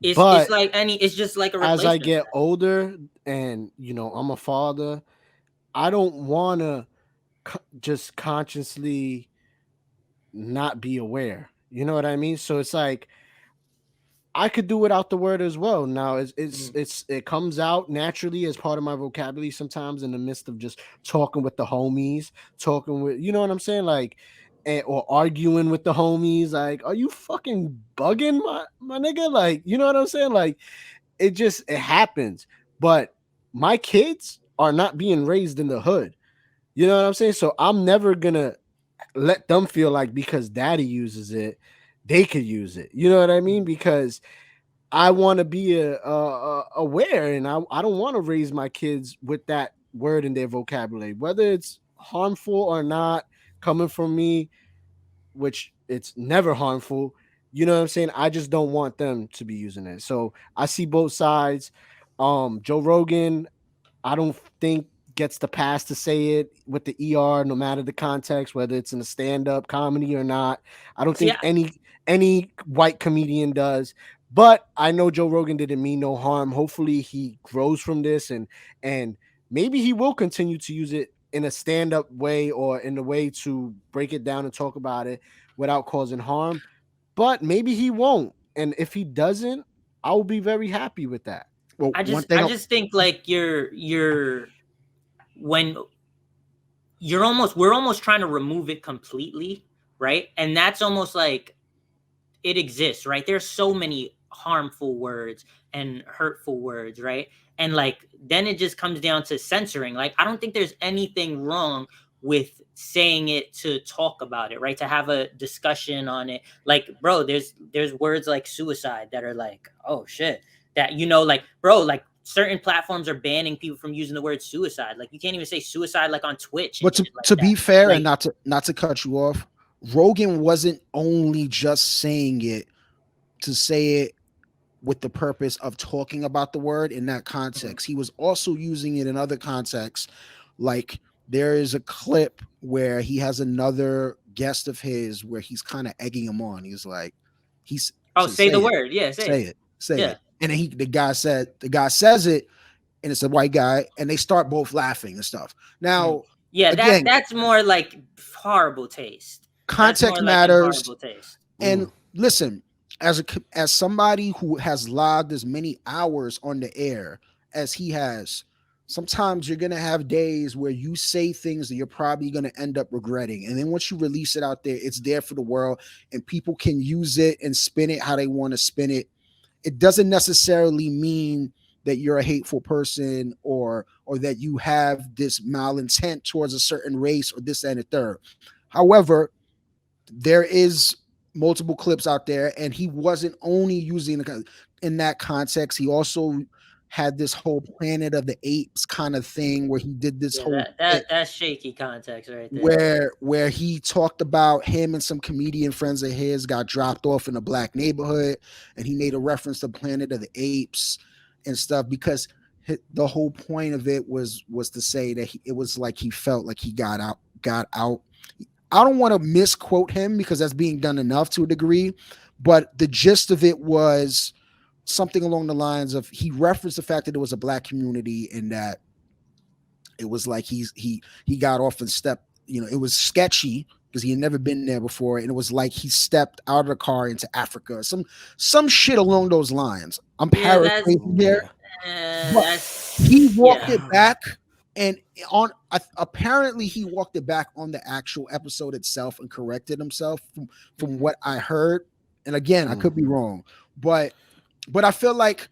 it's But like any. It's just like a as I replacement. get older, and you know, I'm a father, I don't want to just consciously not be aware. You know what I mean? So it's like I could do without the word as well. Now it comes out naturally as part of my vocabulary sometimes in the midst of just talking with the homies, talking with, you know what I'm saying, like, or arguing with the homies. Like, are you fucking bugging my nigga? Like, you know what I'm saying? Like, it happens. But my kids are not being raised in the hood. You know what I'm saying? So I'm never gonna let them feel like because daddy uses it, they could use it. You know what I mean? Because I want to be aware, and I don't want to raise my kids with that word in their vocabulary, whether it's harmful or not, coming from me, which it's never harmful. You know what I'm saying? I just don't want them to be using it. So I see both sides. Joe Rogan, I don't think gets the pass to say it with the ER, no matter the context, whether it's in a stand-up comedy or not. I don't think any white comedian does. But I know Joe Rogan didn't mean no harm. Hopefully he grows from this and maybe he will continue to use it in a stand-up way or in a way to break it down and talk about it without causing harm. But maybe he won't. And if he doesn't, I will be very happy with that. Well, I just think like we're almost trying to remove it completely, right? And that's almost like it exists, right? There's so many harmful words and hurtful words, right? And like then it just comes down to censoring. Like I don't think there's anything wrong with saying it to talk about it, right? To have a discussion on it. Like, bro, there's words like suicide that are like, oh shit. That, you know, like, bro, like certain platforms are banning people from using the word suicide. Like you can't even say suicide like on Twitch. But to be fair, and not to cut you off, Rogan wasn't only just saying it to say it with the purpose of talking about the word in that context. He was also using it in other contexts. Like there is a clip where he has another guest of his where he's kind of egging him on. He's like, say the word. Yeah, say it. And then the guy says it, and it's a white guy, and they start both laughing and stuff. Now, again, that's more like horrible taste. Context matters. Horrible taste. And listen, as somebody who has logged as many hours on the air as he has, sometimes you're gonna have days where you say things that you're probably gonna end up regretting, and then once you release it out there, it's there for the world, and people can use it and spin it how they want to spin it. It doesn't necessarily mean that you're a hateful person or that you have this malintent towards a certain race or this and the third. However, there is multiple clips out there, and he wasn't only using in that context. He also had this whole Planet of the Apes kind of thing where he did this whole that's shaky context right there. Where he talked about him and some comedian friends of his got dropped off in a black neighborhood, and he made a reference to Planet of the Apes and stuff because the whole point of it was to say that it was like he felt like he got out. I don't want to misquote him because that's being done enough to a degree, but the gist of it was something along the lines of he referenced the fact that there was a black community and that it was like he got off and stepped, you know, it was sketchy because he had never been there before, and it was like he stepped out of the car into Africa, some shit along those lines. I'm paraphrasing here. But he walked yeah. it back, and apparently he walked it back on the actual episode itself and corrected himself from what I heard. And again, I could be wrong, but I feel like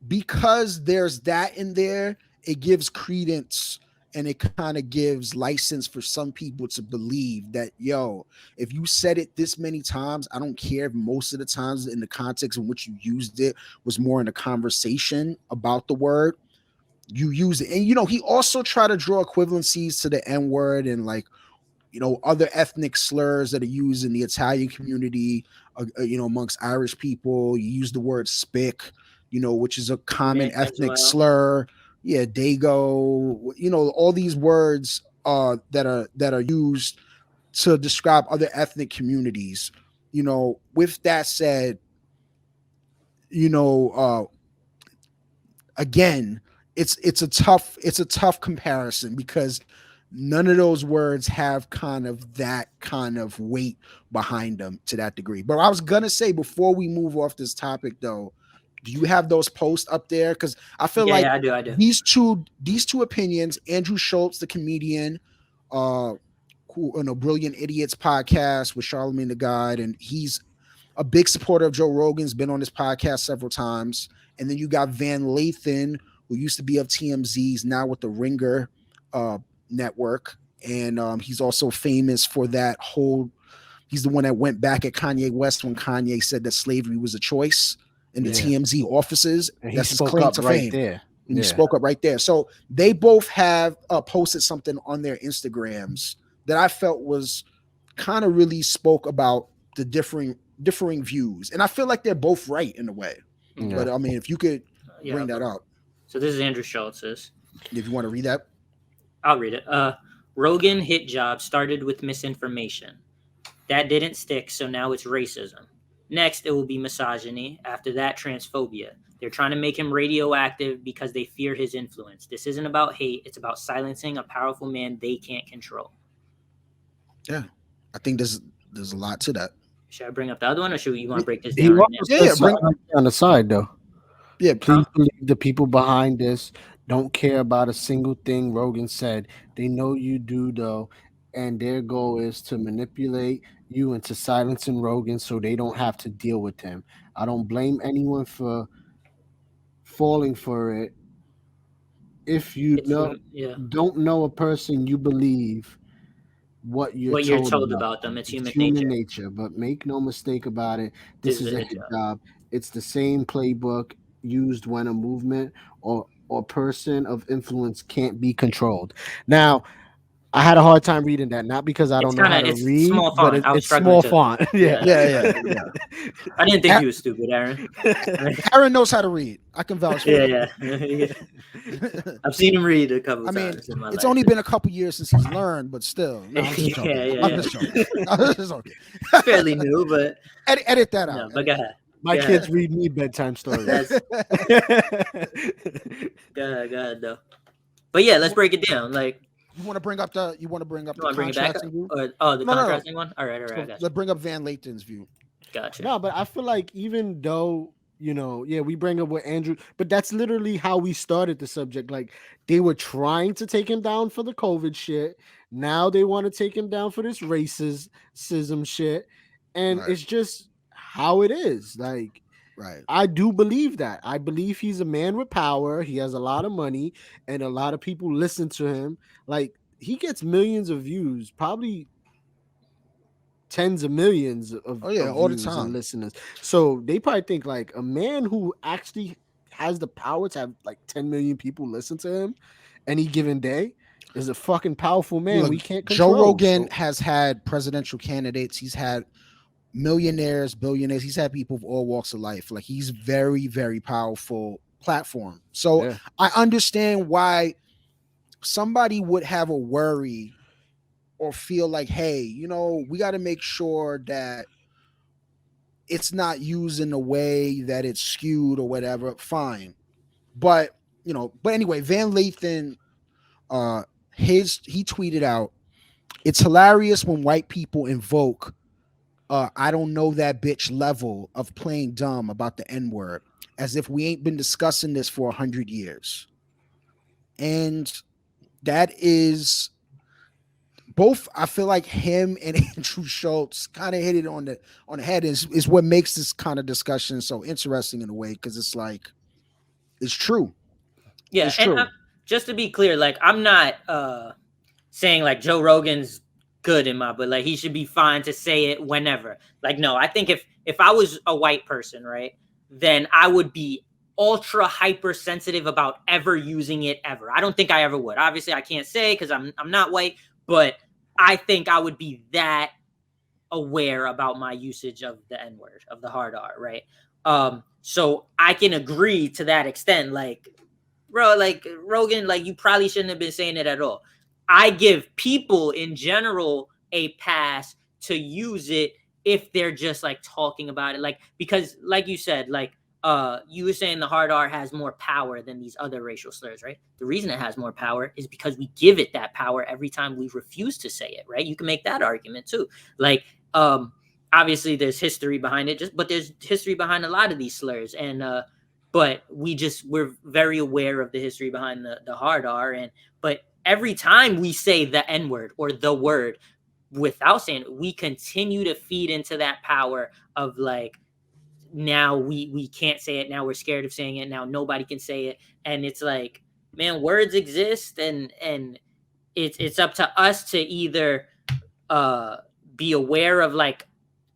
because there's that in there, it gives credence and it kind of gives license for some people to believe that, yo, if you said it this many times, I don't care if most of the times in the context in which you used it was more in a conversation about the word, you use it. And, you know, he also tried to draw equivalencies to the N word and like, you know, other ethnic slurs that are used in the Italian community, you know, amongst Irish people. You use the word spick, you know, which is a common ethnic slur. Yeah, dago, you know, all these words that are used to describe other ethnic communities. You know, with that said, you know, again, it's a tough comparison because none of those words have kind of that kind of weight behind them to that degree. But I was gonna say before we move off this topic though, do you have those posts up there? Because I feel like I do. these two opinions, Andrew Schultz, the comedian, who on a Brilliant Idiots podcast with Charlamagne the God, and he's a big supporter of Joe Rogan's, been on this podcast several times. And then you got Van Lathan, who used to be of TMZ's, now with the Ringer network. And he's also famous for that whole, he's the one that went back at Kanye West when Kanye said that slavery was a choice in the TMZ offices. And he That's his spoke claim up to right fame. there. And he spoke up right there. So they both have posted something on their Instagrams that I felt was kind of really spoke about the differing views. And I feel like they're both right in a way. Yeah. But I mean, if you could bring that up. So this is Andrew Schultz's. If you want to read that. I'll read it. Rogan hit job started with misinformation. That didn't stick, so now it's racism. Next, it will be misogyny. After that, transphobia. They're trying to make him radioactive because they fear his influence. This isn't about hate. It's about silencing a powerful man they can't control. Yeah, I think there's a lot to that. Should I bring up the other one, or should you want to break this down? Bring on the side though. Yeah, please believe the people behind this don't care about a single thing Rogan said. They know you do though, and their goal is to manipulate you into silencing Rogan so they don't have to deal with him. I don't blame anyone for falling for it. If you don't know a person, you believe what you're told about them. It's human nature. But make no mistake about it, this is a hit job. It's the same playbook used when a movement or person of influence can't be controlled. Now, I had a hard time reading that, not because I don't know how to read, small font. But it's small font. Yeah. I didn't think you were stupid, Aaron. Aaron knows how to read. I can vouch for him. Yeah. I've seen him read a couple times. I mean, it's only been a couple years since he's learned, but still. No, I'm just joking. I'm just joking. Fairly new, but edit that out. No, but go ahead. My kids read me bedtime stories. Go ahead, though. But yeah, let's break it down. Like, you want to bring up the contrasting view? The contrasting one? All right. Let's bring up Van Lathan's view. Gotcha. No, but I feel like even though, you know, we bring up with Andrew, but that's literally how we started the subject. Like, they were trying to take him down for the COVID shit. Now they want to take him down for this racism shit. And it's just how it is. Like, I do believe that. I believe he's a man with power. He has a lot of money and a lot of people listen to him. Like, he gets millions of views, probably tens of millions of all the time and listeners. So they probably think like a man who actually has the power to have like 10 million people listen to him any given day is a fucking powerful man. Look, we can't control. Joe Rogan has had presidential candidates. He's had millionaires, billionaires. He's had people of all walks of life. Like, he's very, very powerful platform. So I understand why somebody would have a worry or feel like, hey, you know, we got to make sure that it's not used in a way that it's skewed or whatever. Fine. But, you know, but anyway, Van Lathan, he tweeted out, "It's hilarious when white people invoke I don't know that bitch level of playing dumb about the N-word, as if we ain't been discussing this for 100 years. And that is both. I feel like him and Andrew Schultz kind of hit it on the head. Is what makes this kind of discussion so interesting in a way, because it's like it's true. Yeah, It's and true. just to be clear, like I'm not saying like Joe Rogan's good in my, but like he should be fine to say it whenever. Like no, I think if I was a white person, right, then I would be ultra hypersensitive about ever using it ever. I don't think I ever would. Obviously, I can't say because I'm not white, but I think I would be that aware about my usage of the N word, of the hard R, right? So I can agree to that extent. Like, bro, like Rogan, like you probably shouldn't have been saying it at all. I give people in general a pass to use it if they're just like talking about it, like because like you said, like you were saying the hard R has more power than these other racial slurs, right? The reason it has more power is because we give it that power every time we refuse to say it, right? You can make that argument too. Like obviously there's history behind it, but there's history behind a lot of these slurs, and but we're very aware of the history behind the hard R, and but every time we say the N word or the word without saying it, we continue to feed into that power of like, now we can't say it, now we're scared of saying it, now nobody can say it, and it's like, man, words exist, and it's up to us to either be aware of like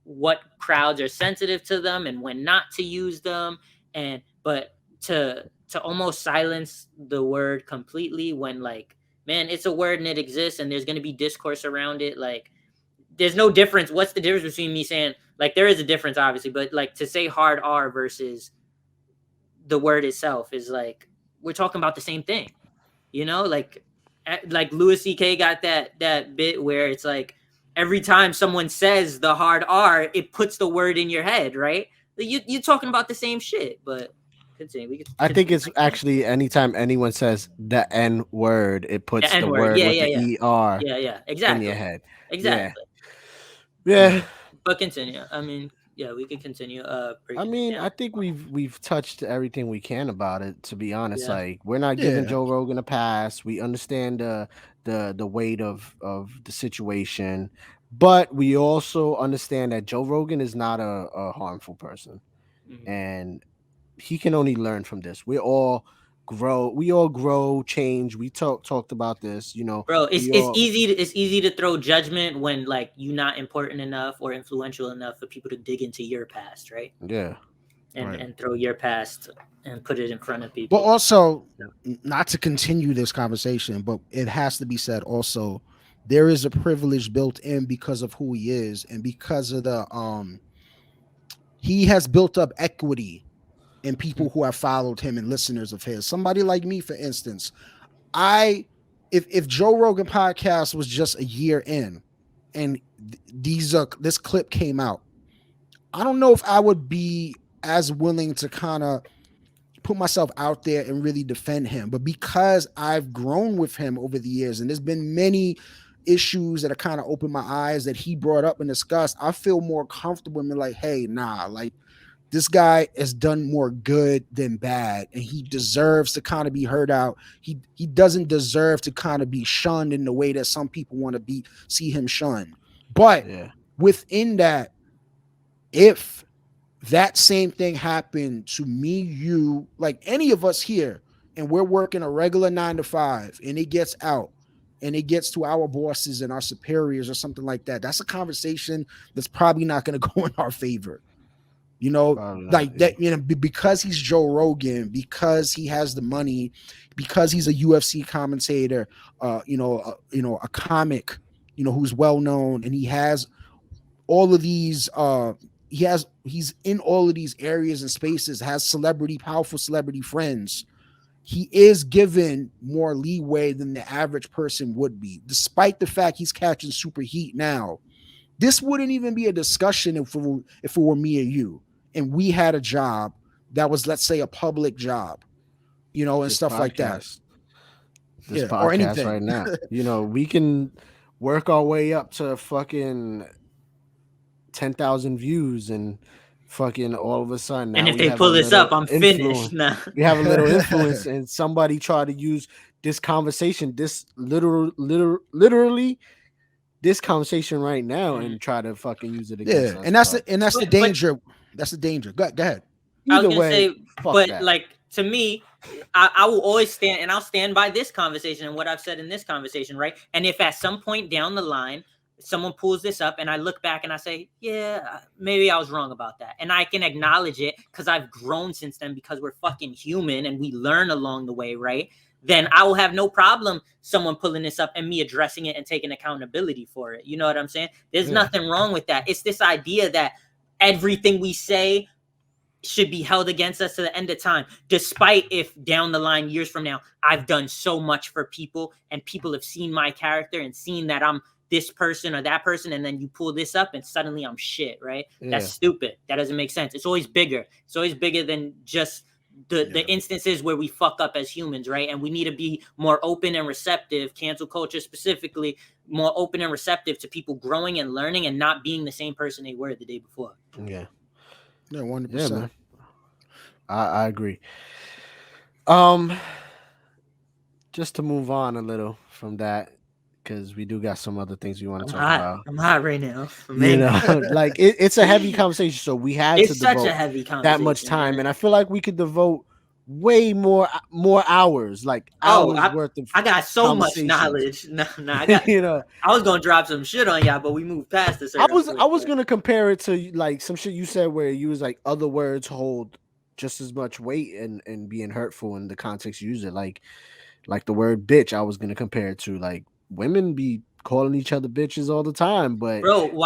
what crowds are sensitive to them and when not to use them, and but to almost silence the word completely when like, man, it's a word and it exists and there's going to be discourse around it. Like there's no difference. What's the difference between me saying, like there is a difference obviously, but like to say hard R versus the word itself is like, we're talking about the same thing, you know? Like Louis CK got that bit where it's like every time someone says the hard R, it puts the word in your head, right? You're talking about the same shit, but continue. I think it's actually anytime anyone says the N word, it puts the N-word. word Yeah, with yeah, the yeah. ER Yeah, in exactly. your head. Exactly. Yeah. But continue. I mean, yeah, we could continue. I mean, I think we've touched everything we can about it. To be honest, Yeah. like we're not giving Yeah. Joe Rogan a pass. We understand the weight of the situation, but we also understand that Joe Rogan is not a harmful person, and he can only learn from this. We all grow, change. We talked about this. You know, bro, we all it's easy to throw judgment when like you're not important enough or influential enough for people to dig into your past, right? yeah. And throw your past and put it in front of people. But also, not to continue this conversation, but it has to be said also, there is a privilege built in because of who he is and because of the he has built up equity in people who have followed him and listeners of his. Somebody like me, for instance, I if Joe Rogan podcast was just a year in and this clip came out, I don't know if I would be as willing to kind of put myself out there and really defend him. But because I've grown with him over the years, and there's been many issues that have kind of opened my eyes that he brought up and discussed, I feel more comfortable and like, hey, nah, like this guy has done more good than bad, and he deserves to kind of be heard out. He doesn't deserve to kind of be shunned in the way that some people want to see him shunned. But within that, if that same thing happened to me, you, like any of us here, and we're working a regular 9 to 5, and it gets out and it gets to our bosses and our superiors or something like that, that's a conversation that's probably not going to go in our favor. You know, like that, you know, because he's Joe Rogan, because he has the money, because he's a UFC commentator, a comic, who's well known, and he has all of these he's in all of these areas and spaces, has powerful celebrity friends. He is given more leeway than the average person would be, despite the fact he's catching super heat now. This wouldn't even be a discussion if it were me or you, and we had a job that was, let's say, a public job, and this stuff podcast, like that. This podcast or anything right now. We can work our way up to fucking 10,000 views and fucking all of a sudden, And now if we they have pull a this little up, I'm influence. finished. Nah. We have a little influence, and somebody try to use this conversation, this literally this conversation right now, and try to fucking use it against us. And that's the But- danger. That's the danger. Go ahead. I was Either gonna way, say, fuck but that. like to me, I will always stand, and I'll stand by this conversation and what I've said in this conversation, right? And if at some point down the line someone pulls this up and I look back and I say, yeah, maybe I was wrong about that, and I can acknowledge it because I've grown since then, because we're fucking human and we learn along the way, right? Then I will have no problem someone pulling this up and me addressing it and taking accountability for it. You know what I'm saying? There's nothing wrong with that. It's this idea that everything we say should be held against us to the end of time, despite if down the line, years from now, I've done so much for people and people have seen my character and seen that I'm this person or that person, and then you pull this up and suddenly I'm shit, right? That's stupid. That doesn't make sense. It's always bigger. It's always bigger than just the instances where we fuck up as humans, right? And we need to be more open and receptive, cancel culture specifically, more open and receptive to people growing and learning and not being the same person they were the day before. Yeah, 100%. Yeah, man. I agree. Just to move on a little from that, because we do got some other things we want to talk about. I'm hot right now. You know, like it's a heavy conversation, so we had to devote a heavy conversation, that much time, and I feel like we could devote way more hours, like hours worth of. I got so much knowledge. No, I got. You know, I was gonna drop some shit on y'all, but we moved past this. I was gonna compare it to like some shit you said where you was like other words hold just as much weight and being hurtful in the context you use it, like the word bitch. I was gonna compare it to like women be calling each other bitches all the time, but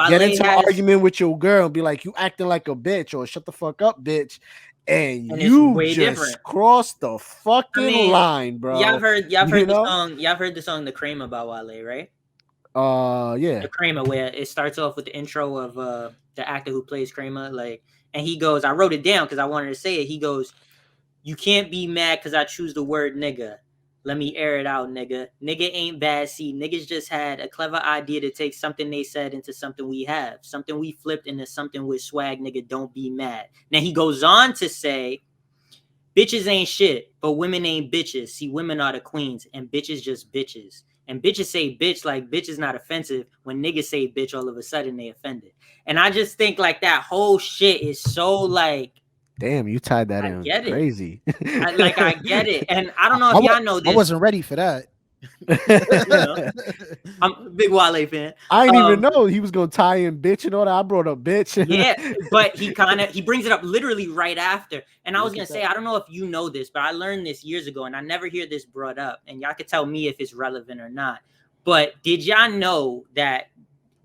get into an argument with your girl and be like, you acting like a bitch, or shut the fuck up, bitch. And you just crossed the fucking line, bro. Y'all heard the song "The Cream" about Wale, right? Yeah. The Kramer, where it starts off with the intro of the actor who plays Kramer, like, and he goes, I wrote it down because I wanted to say it. He goes, "You can't be mad because I choose the word nigga. Let me air it out, nigga. Nigga ain't bad. See, niggas just had a clever idea to take something they said into something we have. Something we flipped into something with swag, nigga. Don't be mad." Now he goes on to say, bitches ain't shit, but women ain't bitches. See, women are the queens, and bitches just bitches. And bitches say bitch like bitch is not offensive. When niggas say bitch, all of a sudden they offended. And I just think like that whole shit is so like, damn, you tied that in crazy. I get it. And I don't know if y'all know this. I wasn't ready for that. You know, I'm a big Wale fan. I didn't even know he was gonna tie in bitch and all that. I brought up bitch. Yeah, but he brings it up literally right after. And I was gonna say, I don't know if you know this, but I learned this years ago, and I never hear this brought up. And y'all could tell me if it's relevant or not. But did y'all know that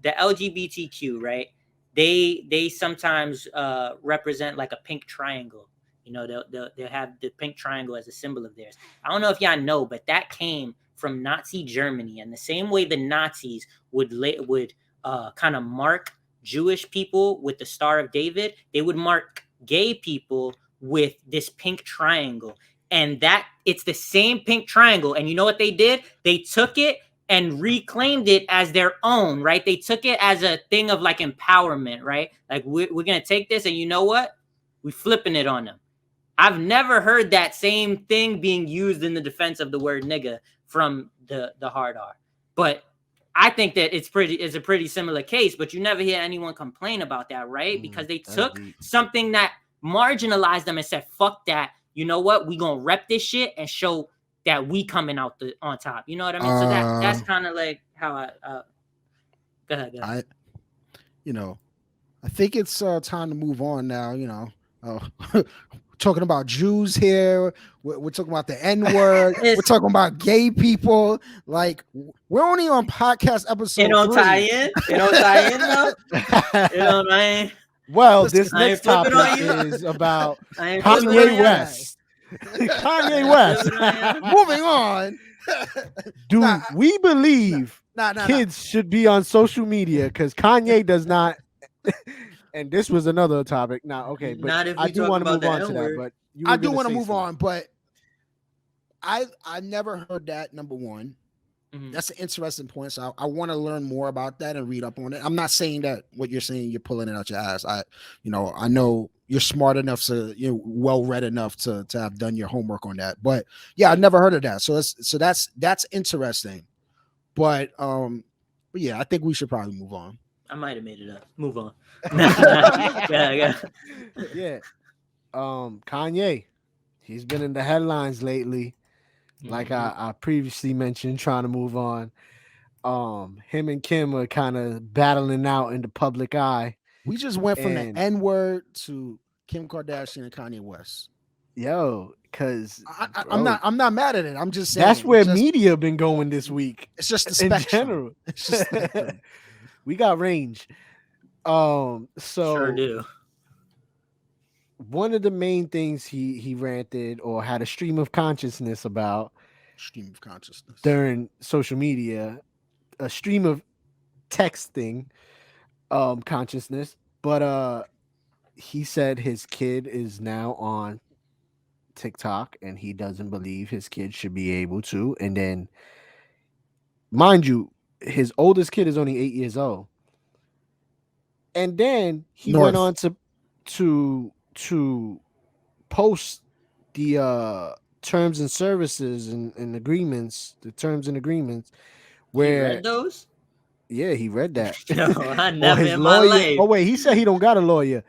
the LGBTQ, right? They sometimes represent like a pink triangle. You know, they'll have the pink triangle as a symbol of theirs. I don't know if y'all know, but that came from Nazi Germany, and the same way the Nazis would kind of mark Jewish people with the Star of David, they would mark gay people with this pink triangle, and that it's the same pink triangle. And you know what they did? They took it and reclaimed it as their own, right? They took it as a thing of like empowerment, right? Like we're gonna take this, and you know what? We're flipping it on them. I've never heard that same thing being used in the defense of the word nigga from the hard R. But I think that it's a pretty similar case, but you never hear anyone complain about that, right? Because they took something that marginalized them and said, fuck that. You know what? We gonna rep this shit and show that we coming out on top. You know what I mean? So that's kind of like how I go ahead. I think it's time to move on now, you know. Talking about Jews here, we're talking about the N-word, we're talking about gay people. Like, we're only on podcast episode 3. It don't tie in though. You know what I mean? Well, this next topic is about Kanye West. Kanye West. Moving on. Do we believe kids should be on social media? Because Kanye does not. And this was another topic. Now, okay, but I do want to move on to that. But I do want to move on, but I never heard that, number one. That's an interesting point. So I want to learn more about that and read up on it. I'm not saying that what you're saying, you're pulling it out your ass. I know you're smart enough to, well read enough to have done your homework on that. But yeah, I never heard of that. So that's interesting. But yeah, I think we should probably move on. I might have made it up. Move on. Yeah. Kanye, he's been in the headlines lately. Like I previously mentioned, trying to move on. Him and Kim are kind of battling out in the public eye. We just went from the N-word to Kim Kardashian and Kanye West. Yo, because I'm not mad at it. I'm just saying that's where media been going this week. It's just the spectrum. In general. It's just we got range. So sure do. One of the main things he ranted or had a stream of consciousness during social media, a stream of texting consciousness, but he said his kid is now on TikTok and he doesn't believe his kid should be able to. And then, mind you, his oldest kid is only 8 years old. And then he went on to post the terms and services and agreements, the terms and agreements where he read those? Yeah, he read that. No, I never in my lawyer, life. Oh wait, he said he don't got a lawyer.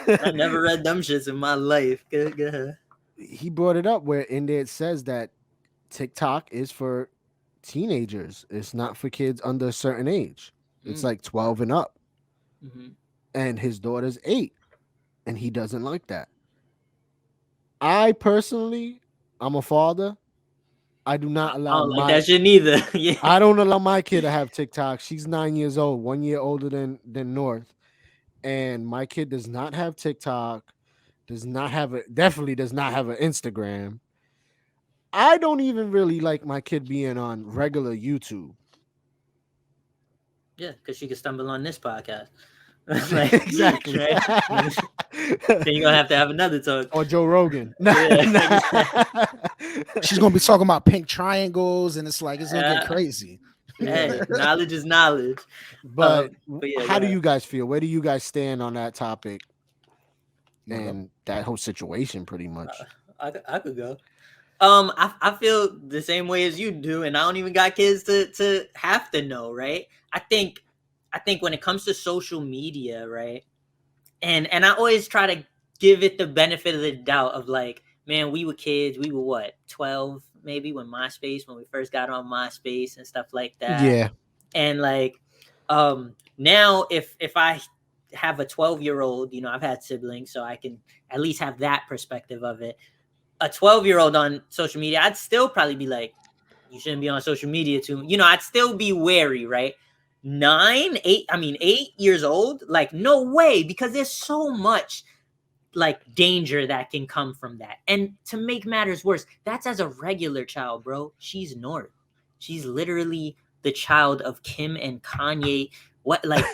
I never read them shits in my life. Good. He brought it up where in there it says that TikTok is for teenagers. It's not for kids under a certain age. It's like 12 and up. And his daughter's 8. And he doesn't like that. I personally, I'm a father. I do not allow that shit neither. Yeah. I don't allow my kid to have TikTok. She's 9 years old, 1 year older than North. And my kid does not have TikTok, definitely does not have an Instagram. I don't even really like my kid being on regular YouTube. Yeah, because she could stumble on this podcast. Exactly. Right? Then you're gonna have to have another talk. Or Joe Rogan. She's gonna be talking about pink triangles, and it's gonna get crazy. Hey, knowledge is knowledge. But yeah, how do you guys feel? Where do you guys stand on that topic and that whole situation? Pretty much. I could go. I feel the same way as you do, and I don't even got kids to have to know, right? I think when it comes to social media, right? And I always try to give it the benefit of the doubt of like, man, we were kids. We were what, 12 maybe when we first got on MySpace and stuff like that. Yeah. And like, now if I have a 12-year-old, I've had siblings, so I can at least have that perspective of it. A 12-year-old on social media, I'd still probably be like, you shouldn't be on social media too. I'd still be wary, right? 8 years old, like no way, because there's so much like danger that can come from that. And to make matters worse, that's as a regular child, bro. She's North. She's literally the child of Kim and Kanye. What, like,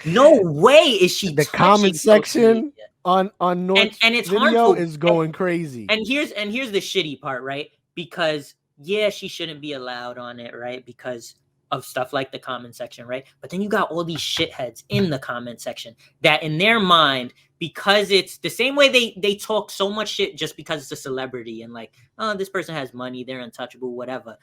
no way is she. The comment section on North's and it's video harmful. Is going crazy. And here's the shitty part, right? Because yeah, she shouldn't be allowed on it, right? Because of stuff like the comment section, right? But then you got all these shitheads in the comment section that in their mind, because it's the same way they talk so much shit just because it's a celebrity and like, oh, this person has money, they're untouchable, whatever.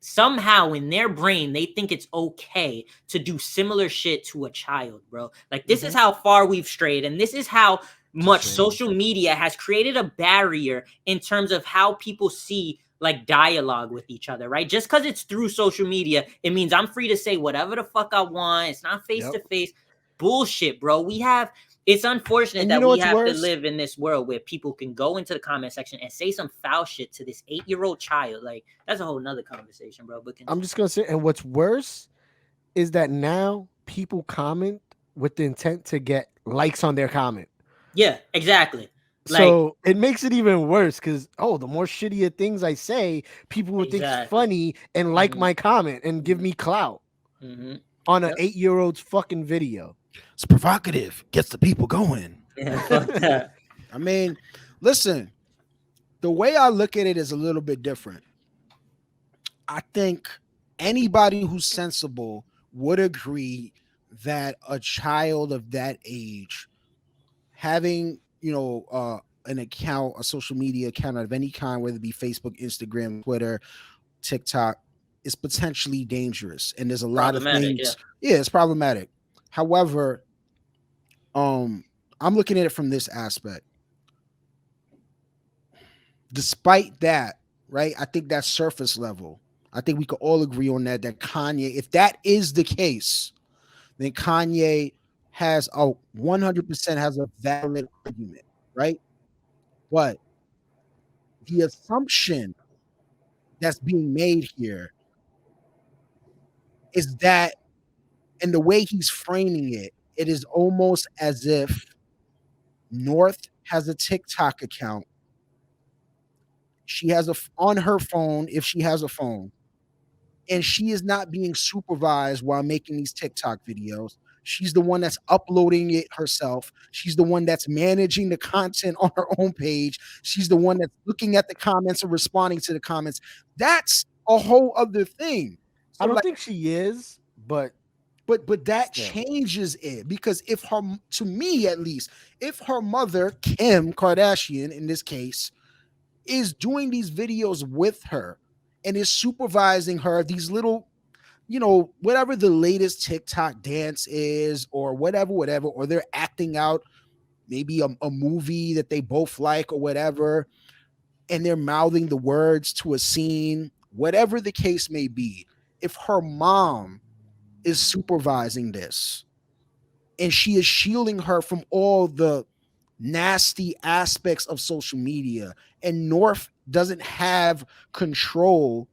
Somehow in their brain, they think it's okay to do similar shit to a child, bro. Like this is how far we've strayed. And this is how much social media has created a barrier in terms of how people see like dialogue with each other, right? Just because it's through social media, it means I'm free to say whatever the fuck I want. It's not face to face. Bullshit, bro. It's unfortunate that we have to live in this world where people can go into the comment section and say some foul shit to this 8-year-old child. Like that's a whole nother conversation, bro. But I'm just gonna say, and what's worse is that now people comment with the intent to get likes on their comment. Yeah, exactly. So it makes it even worse because the more shittier things I say, people would think it's funny and like my comment and give me clout on an 8-year-old's fucking video. It's provocative, gets the people going. Yeah, I mean, listen, the way I look at it is a little bit different. I think anybody who's sensible would agree that a child of that age having, an account, a social media account of any kind, whether it be Facebook, Instagram, Twitter, TikTok, is potentially dangerous. And there's a lot of things. Yeah, it's problematic. However, I'm looking at it from this aspect. Despite that, right? I think that's surface level. I think we could all agree on that Kanye, if that is the case, then Kanye has a 100% has a valid argument, right? But the assumption that's being made here is that, and the way he's framing it, it is almost as if North has a TikTok account. She has on her phone, if she has a phone, and she is not being supervised while making these TikTok videos. She's the one that's uploading it herself. She's the one that's managing the content on her own page. She's the one that's looking at the comments and responding to the comments. That's a whole other thing. So I don't think she is, but that changes it, because if her, to me at least, if her mother, Kim Kardashian in this case, is doing these videos with her and is supervising her, these little, whatever the latest TikTok dance is, or whatever, or they're acting out maybe a movie that they both like or whatever, and they're mouthing the words to a scene, whatever the case may be, if her mom is supervising this and she is shielding her from all the nasty aspects of social media, and North doesn't have control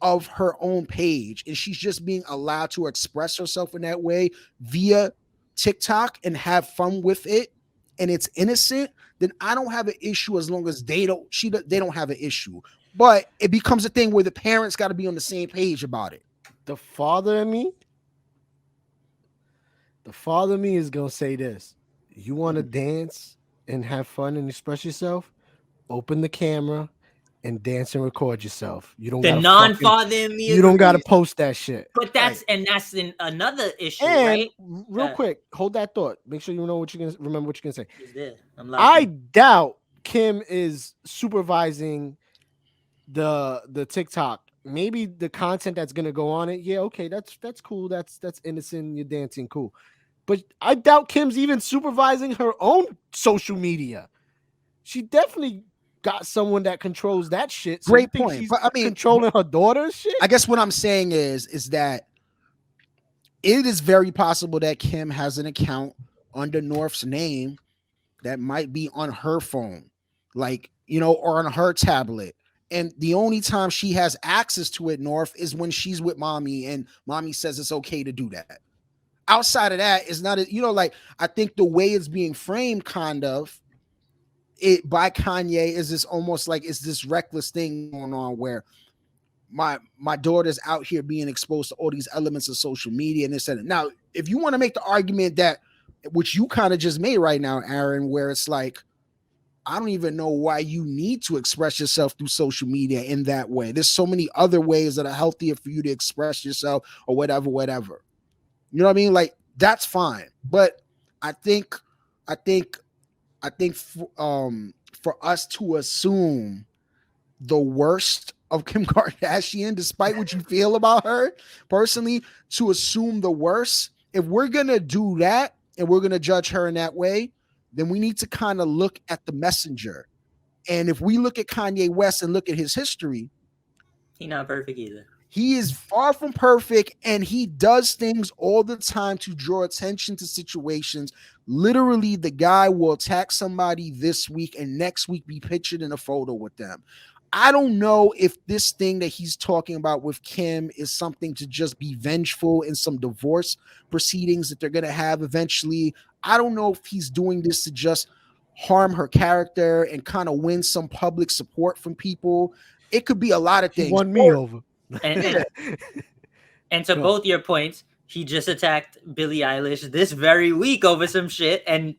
of her own page, and she's just being allowed to express herself in that way via TikTok and have fun with it, and it's innocent, then I don't have an issue, as long as they don't have an issue. But it becomes a thing where the parents got to be on the same page about it. The father in me is gonna say this: you want to dance and have fun and express yourself, open the camera and dance and record yourself. You don't. The non-father in me. You don't got to post that shit. But that's another issue, and right? Real quick, hold that thought. Make sure you know what you're gonna remember. What you're gonna say. I doubt Kim is supervising the TikTok. Maybe the content that's gonna go on it. Yeah, okay, that's cool. That's innocent. You're dancing, cool. But I doubt Kim's even supervising her own social media. She definitely got someone that controls that shit. So Great point. She's but I mean, controlling her daughter's shit. I guess what I'm saying is that it is very possible that Kim has an account under North's name that might be on her phone, or on her tablet. And the only time she has access to it, North, is when she's with mommy and mommy says it's okay to do that. Outside of that, it's not, I think the way it's being framed kind of it by Kanye is this almost like it's this reckless thing going on where my daughter's out here being exposed to all these elements of social media and this and that. Now, if you want to make the argument that, which you kind of just made right now, Aaron, where it's like, I don't even know why you need to express yourself through social media in that way. There's so many other ways that are healthier for you to express yourself or whatever. You know what I mean? Like, that's fine. But I think for us to assume the worst of Kim Kardashian, despite what you feel about her personally, to assume the worst, if we're going to do that and we're going to judge her in that way, then we need to kind of look at the messenger. And if we look at Kanye West and look at his history, he's not perfect either. He is far from perfect, and he does things all the time to draw attention to situations. Literally, the guy will attack somebody this week and next week be pictured in a photo with them. I don't know if this thing that he's talking about with Kim is something to just be vengeful in some divorce proceedings that they're going to have eventually. I don't know if he's doing this to just harm her character and kind of win some public support from people. It could be a lot of things. He won me over. And to both your points, he just attacked Billie Eilish this very week over some shit, and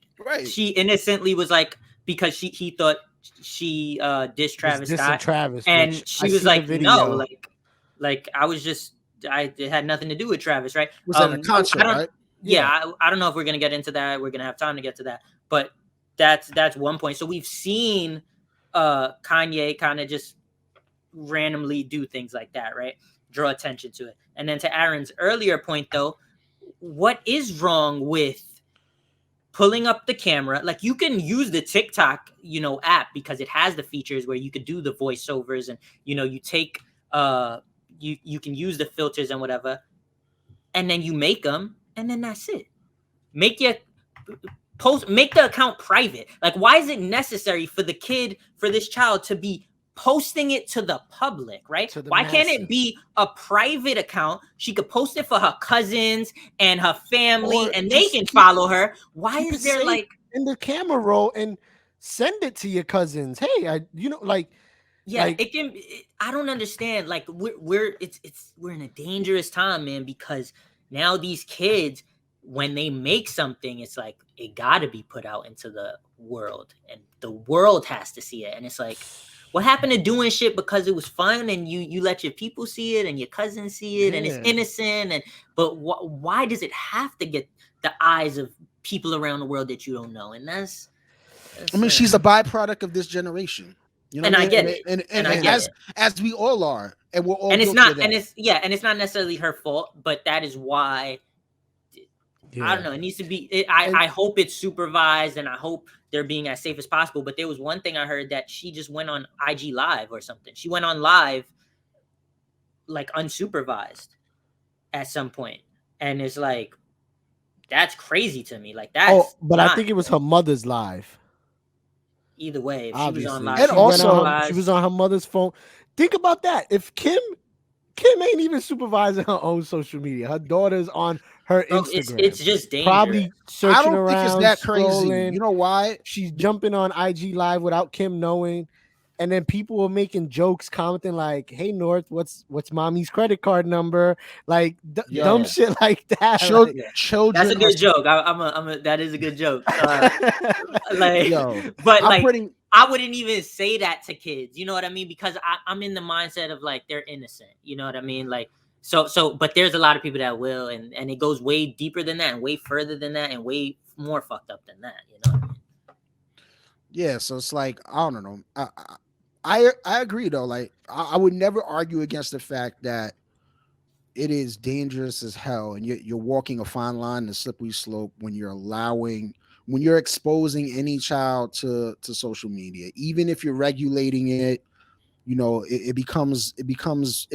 she innocently was like, because he thought she dissed Travis Scott, Travis, and she was like, no, like Like it had nothing to do with Travis, right? Was at a concert, I don't, right? yeah, I don't know if we're gonna get into that. We're gonna have time to get to that, but that's one point. So we've seen Kanye kind of just randomly do things like that, right? Draw attention to it. And then to Aaron's earlier point, though, what is wrong with pulling up the camera? Like, you can use the TikTok, app, because it has the features where you could do the voiceovers, and you take you can use the filters and whatever, and then you make them, and then that's it. Make the account private. Like, why is it necessary for this child to be posting it to the public, right? Why can't it be a private account? She could post it for her cousins and her family, and they can follow her. Why is there like in the camera roll and send it to your cousins? Hey, it can. I don't understand. Like, we're in a dangerous time, man, because now these kids, when they make something, it's like it got to be put out into the world, and the world has to see it. And it's like, what happened to doing shit because it was fun, and you let your people see it and your cousins see it, and it's innocent? But why does it have to get the eyes of people around the world that you don't know? And that's I mean, she's a byproduct of this generation. And I get it. And as we all are, and we're all. And it's not, and it's not necessarily her fault, but that is why. I don't know. It needs to be. I hope it's supervised, and I hope they're being as safe as possible. But there was one thing I heard, that she just went on IG Live or something. She went on live, like, unsupervised at some point, and it's like, that's crazy to me. Like, that's. But I think it was her mother's live. Either way, if she was on live, and also she was on her mother's phone. Think about that. If Kim ain't even supervising her own social media, her daughter's on her Instagram. It's just dangerous. Probably searching I don't around, think it's that crazy. scrolling. You know why? She's jumping on IG Live without Kim knowing, and then people were making jokes, commenting like, "Hey North, what's mommy's credit card number?" Like dumb shit like that. Children. That's a good joke. That is a good joke. I wouldn't even say that to kids. You know what I mean? Because I'm in the mindset of, like, they're innocent. You know what I mean? Like, so, but there's a lot of people that will, and it goes way deeper than that, and way further than that, and way more fucked up than that. You know what I mean? Yeah. So it's like, I don't know. I agree though. Like, I would never argue against the fact that it is dangerous as hell, and you're walking a fine line, a slippery slope, when you're exposing any child to social media. Even if you're regulating it, it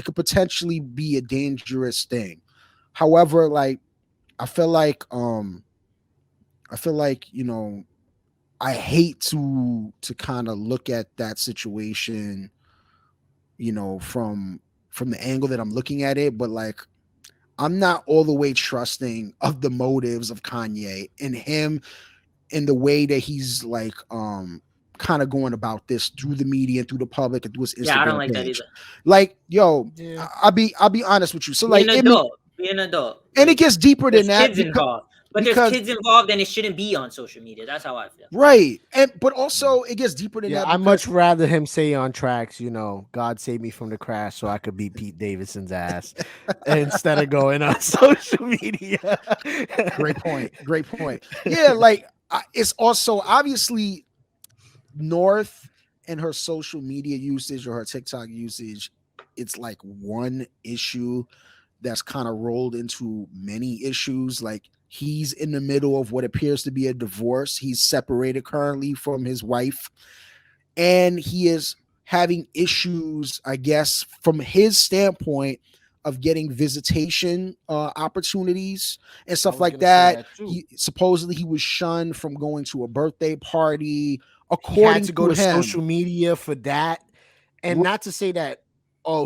could potentially be a dangerous thing. However, like, I feel like I hate to kind of look at that situation, from the angle that I'm looking at it, but, like, I'm not all the way trusting of the motives of Kanye and him in the way that he's, like, kind of going about this through the media and through the public and through his Instagram I don't like page. that either. Like, I'll be honest with you. So, like, be an adult, and it gets deeper than that. Kids involved. But there's kids involved, and it shouldn't be on social media. That's how I feel. Right. But also it gets deeper than that. I'd much rather him say on tracks, God save me from the crash so I could beat Pete Davidson's ass instead of going on social media. Great point. Yeah, like, it's also obviously North and her social media usage or her TikTok usage. It's like one issue that's kind of rolled into many issues. Like, he's in the middle of what appears to be a divorce. He's separated currently from his wife, and he is having issues, I guess, from his standpoint, of getting visitation opportunities and stuff like that. Supposedly he was shunned from going to a birthday party. According he had to go to him, social media for that, and not to say that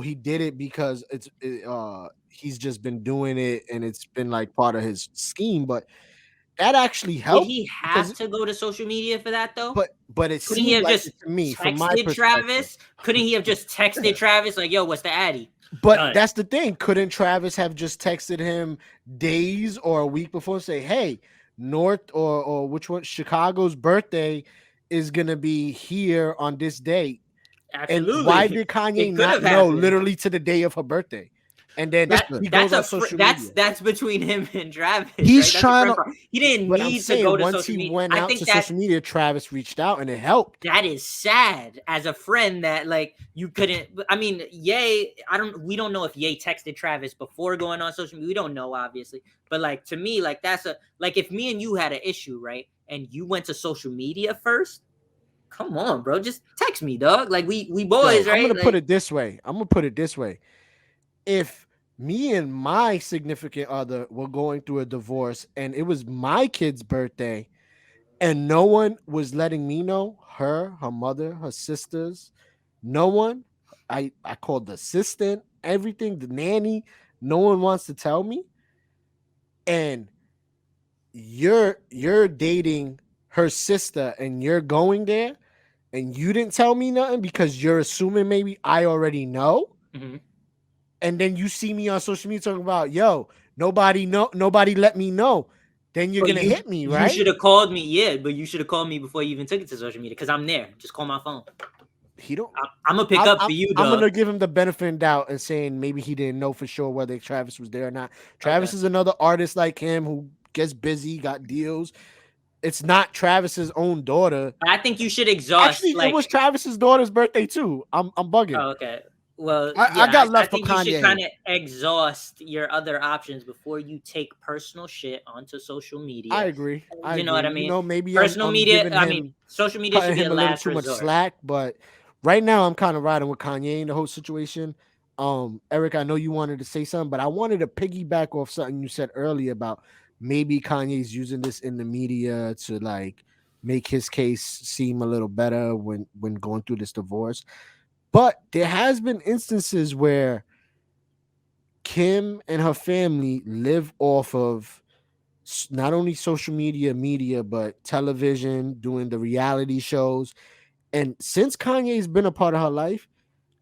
he did it because he's just been doing it and it's been like part of his scheme, but that actually helped. Did he have to go to social media for that though? But it couldn't he have like just to me texted from my perspective. Travis? Couldn't he have just texted Travis like, "Yo, what's the addy?" But that's the thing. Couldn't Travis have just texted him days or a week before and say, "Hey, North or which one? Chicago's birthday is gonna be here on this date." Absolutely. And why did Kanye It could not have know happened. literally to the day of her birthday? And then he goes on social media. That's between him and Travis. He's right? trying to. He didn't But I'm need to saying go to once social he media. went I out think to that's social media, Travis reached out and it helped. that is sad as a friend that like you couldn't. I mean, Ye. We don't know if Ye texted Travis before going on social media. We don't know, obviously. But like to me, like that's like if me and you had an issue, right, and you went to social media first. Come on, bro. Just text me, dog. Like we boys, right? I'm gonna put it this way. If me and my significant other were going through a divorce and it was my kid's birthday and no one was letting me know, her mother, her sisters, no one, I called the assistant, everything, the nanny, no one wants to tell me, and you're dating her sister and you're going there and you didn't tell me nothing because you're assuming maybe I already know. Mm-hmm. And then you see me on social media talking about, yo, nobody let me know. Then you're gonna hit me, right? You should have called me, but you should have called me before you even took it to social media because I'm there. Just call my phone. I'm gonna pick up for you, dog. I'm gonna give him the benefit of doubt and saying maybe he didn't know for sure whether Travis was there or not. Travis is another artist like him who gets busy, got deals. It's not Travis's own daughter. I think you should exhaust. Actually, it was Travis's daughter's birthday too. I'm bugging. Oh, okay. Well, I got left I think for Kanye. You should kind of exhaust your other options before you take personal shit onto social media. I agree. You know what I mean? You know, maybe personal I'm media. I mean, social media should be a last too resort. much slack, but right now I'm kind of riding with Kanye in the whole situation. Eric, I know you wanted to say something, but I wanted to piggyback off something you said earlier about maybe Kanye's using this in the media to like make his case seem a little better when going through this divorce. But there has been instances where Kim and her family live off of not only social media, but television, doing the reality shows. And since Kanye's been a part of her life,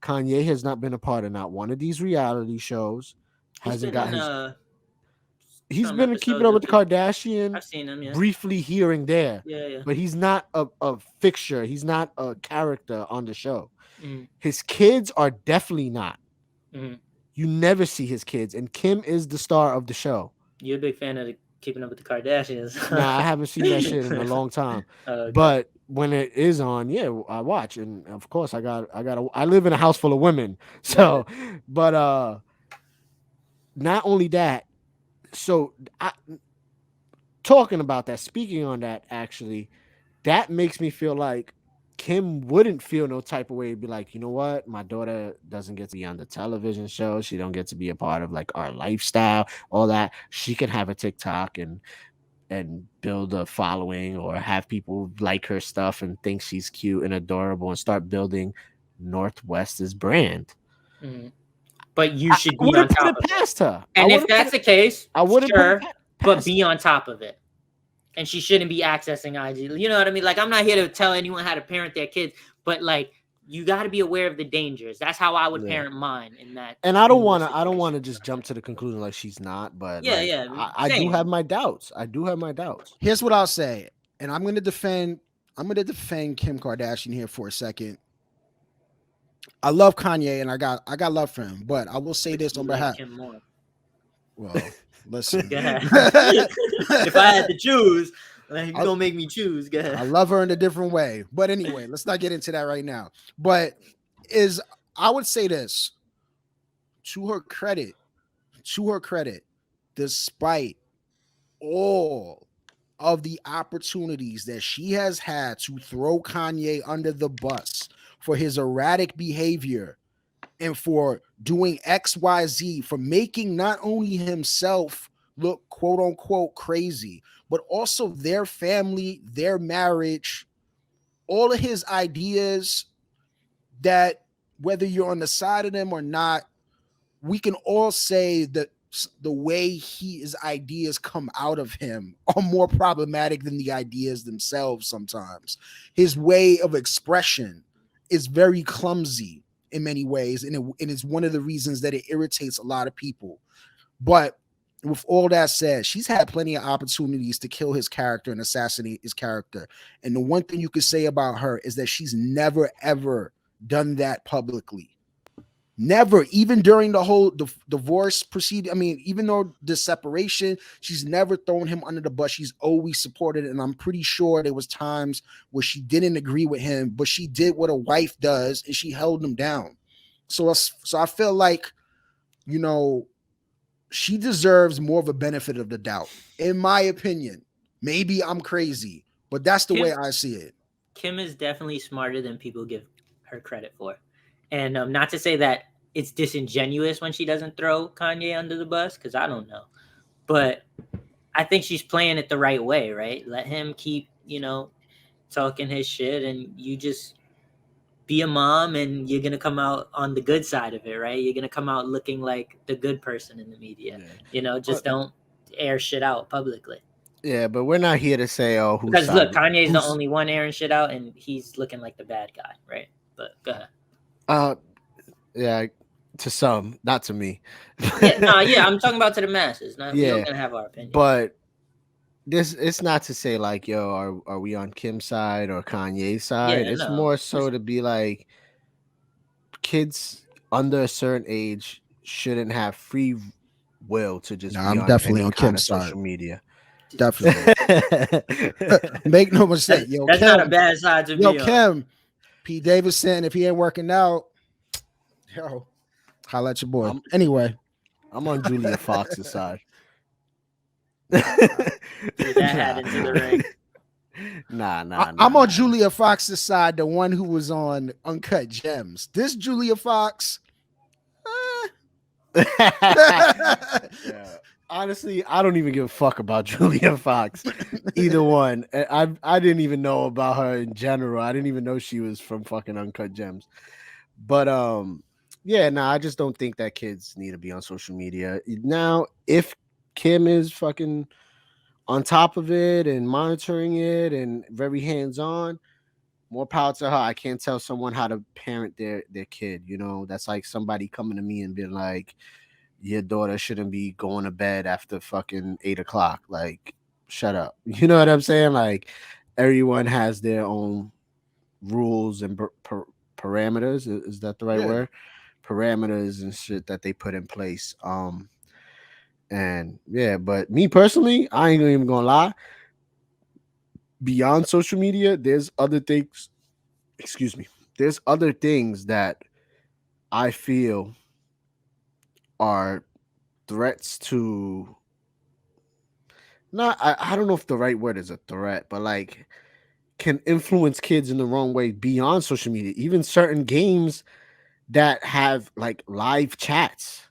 Kanye has not been a part of not one of these reality shows. He's been keeping up with the Kardashian. I've seen him, briefly here and there. Yeah. But he's not a fixture. He's not a character on the show. Mm-hmm. His kids are definitely not. Mm-hmm. You never see his kids, and Kim is the star of the show. You're a big fan of Keeping Up with the Kardashians. Nah, I haven't seen that shit in a long time. Okay. But when it is on, I watch, and of course I live in a house full of women, so. But not only that, so talking about that, speaking on that, actually, that makes me feel like Kim wouldn't feel no type of way to be like, you know what, my daughter doesn't get to be on the television show, she don't get to be a part of like our lifestyle, all that. She can have a TikTok and build a following or have people like her stuff and think she's cute and adorable and start building Northwest's brand. Mm-hmm. But you should be on top of it. Past her. And if that's the case, I wouldn't but be on top of it. And she shouldn't be accessing IG. You know what I mean? Like, I'm not here to tell anyone how to parent their kids, but like, you got to be aware of the dangers. That's how I would parent mine in that. And I don't want to just jump to the conclusion like she's not, but I do have my doubts. Here's what I'll say, and I'm going to defend Kim Kardashian here for a second. I love Kanye and I got love for him, but I will say this on behalf. Him more. Well, listen. If I had to choose, like, you're gonna make me choose. Go ahead. I love her in a different way, but anyway, let's not get into that right now. But I would say this to her credit, despite all of the opportunities that she has had to throw Kanye under the bus for his erratic behavior and for doing XYZ, for making not only himself look quote unquote crazy, but also their family, their marriage, all of his ideas that whether you're on the side of them or not, we can all say that the way his ideas come out of him are more problematic than the ideas themselves sometimes. His way of expression is very clumsy in many ways, and it's one of the reasons that it irritates a lot of people. But with all that said, she's had plenty of opportunities to kill his character and assassinate his character. And the one thing you could say about her is that she's never, ever done that publicly. Never, even during the whole divorce proceeding. I mean, even though the separation, she's never thrown him under the bus. She's always supported it. And I'm pretty sure there was times where she didn't agree with him, but she did what a wife does and she held him down. So I feel like, you know, she deserves more of a benefit of the doubt, in my opinion. Maybe I'm crazy, but that's the way I see it. Kim is definitely smarter than people give her credit for. And not to say that it's disingenuous when she doesn't throw Kanye under the bus, because I don't know. But I think she's playing it the right way, right? Let him keep, you know, talking his shit, and you just be a mom, and you're going to come out on the good side of it, right? You're going to come out looking like the good person in the media. Yeah. You know, just don't air shit out publicly. Yeah, but we're not here to say, oh, who's because look, Kanye's the only one airing shit out, and he's looking like the bad guy, right? But go ahead. Yeah, to some, not to me. I'm talking about to the masses. We're gonna have our opinion. But it's not to say like, yo, are we on Kim's side or Kanye's side? It's more so to be like, kids under a certain age shouldn't have free will to just. I'm definitely on Kim's side. Social media. Definitely. Make no mistake. That's Kim, not a bad side to be on. Kim, P. Davidson, if he ain't working out, holla at your boy. Anyway, I'm on Julia Fox's side. That hat into the ring. Nah. I'm on Julia Fox's side, the one who was on Uncut Gems. This Julia Fox. Honestly, I don't even give a fuck about Julia Fox. Either one. I didn't even know about her in general. I didn't even know she was from fucking Uncut Gems. But I just don't think that kids need to be on social media. Now, if Kim is fucking on top of it and monitoring it and very hands-on, more power to her. I can't tell someone how to parent their kid. You know, that's like somebody coming to me and being like, your daughter shouldn't be going to bed after fucking 8:00. Like, shut up. You know what I'm saying? Like, everyone has their own rules and parameters. Is that the right word? Parameters and shit that they put in place. But me personally, I ain't even gonna lie. Beyond social media, there's other things. There's other things that I feel are threats to. I don't know if the right word is a threat, but like can influence kids in the wrong way beyond social media. Even certain games that have like live chats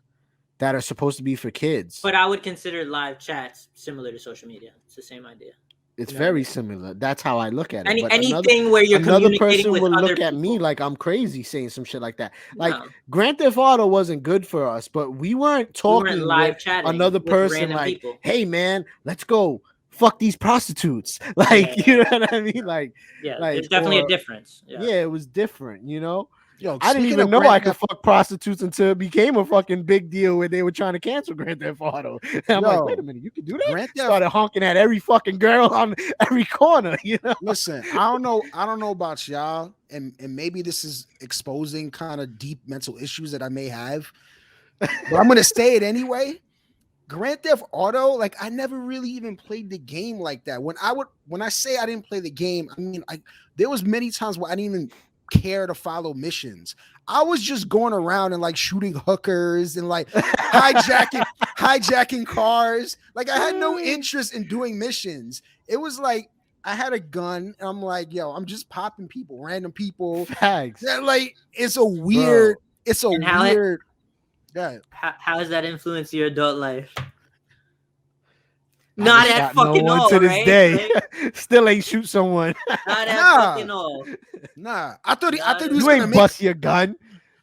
that are supposed to be for kids. But I would consider live chats similar to social media. It's the same idea. It's very similar. That's how I look at it. Anything where you're communicating with would other look at people. Me like I'm crazy saying some shit like that. Like Grand Theft Auto wasn't good for us, but we weren't talking with another person like, people. Hey man, let's go fuck these prostitutes. Like, you know what I mean? Like, there's definitely a difference. Yeah, it was different, you know? Yo, I didn't even know I could fuck prostitutes until it became a fucking big deal when they were trying to cancel Grand Theft Auto. I'm like, wait a minute, you can do that? Started honking at every fucking girl on every corner, you know? Listen, I don't know about y'all, and maybe this is exposing kind of deep mental issues that I may have, but I'm gonna say it anyway. Grand Theft Auto, like I never really even played the game like that. When I say I didn't play the game, I mean there was many times where I didn't even care to follow missions. I was just going around and like shooting hookers and like hijacking cars. Like I had no interest in doing missions. It was like I had a gun and I'm like, yo, I'm just popping people, random people. Facts. That, like it's a weird. How has that influenced your adult life? Not at fucking all, to this right? day. Right? Still ain't shoot someone. Not at fucking all. Nah, I thought he was you ain't bust your gun.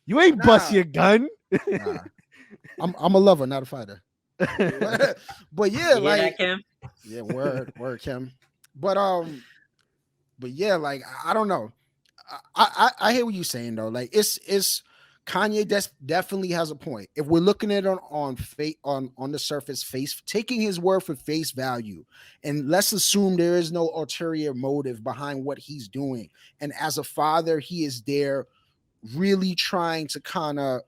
You ain't bust your gun. Nah. I'm a lover, not a fighter. But yeah, like Kim? Yeah, word, Kim. But yeah, like I don't know. I hear what you're saying though. Like it's Kanye definitely has a point. If we're looking at it on the surface, taking his word for face value, and let's assume there is no ulterior motive behind what he's doing. And as a father, he is there really trying to kind of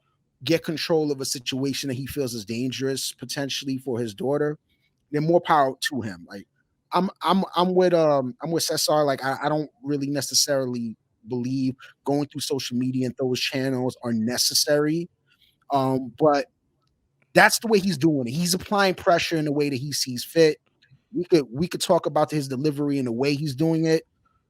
get control of a situation that he feels is dangerous potentially for his daughter, then more power to him. Like I'm with Cesar. Like I don't really necessarily believe going through social media and those channels are necessary. But that's the way he's doing it. He's applying pressure in the way that he sees fit. We could talk about his delivery and the way he's doing it.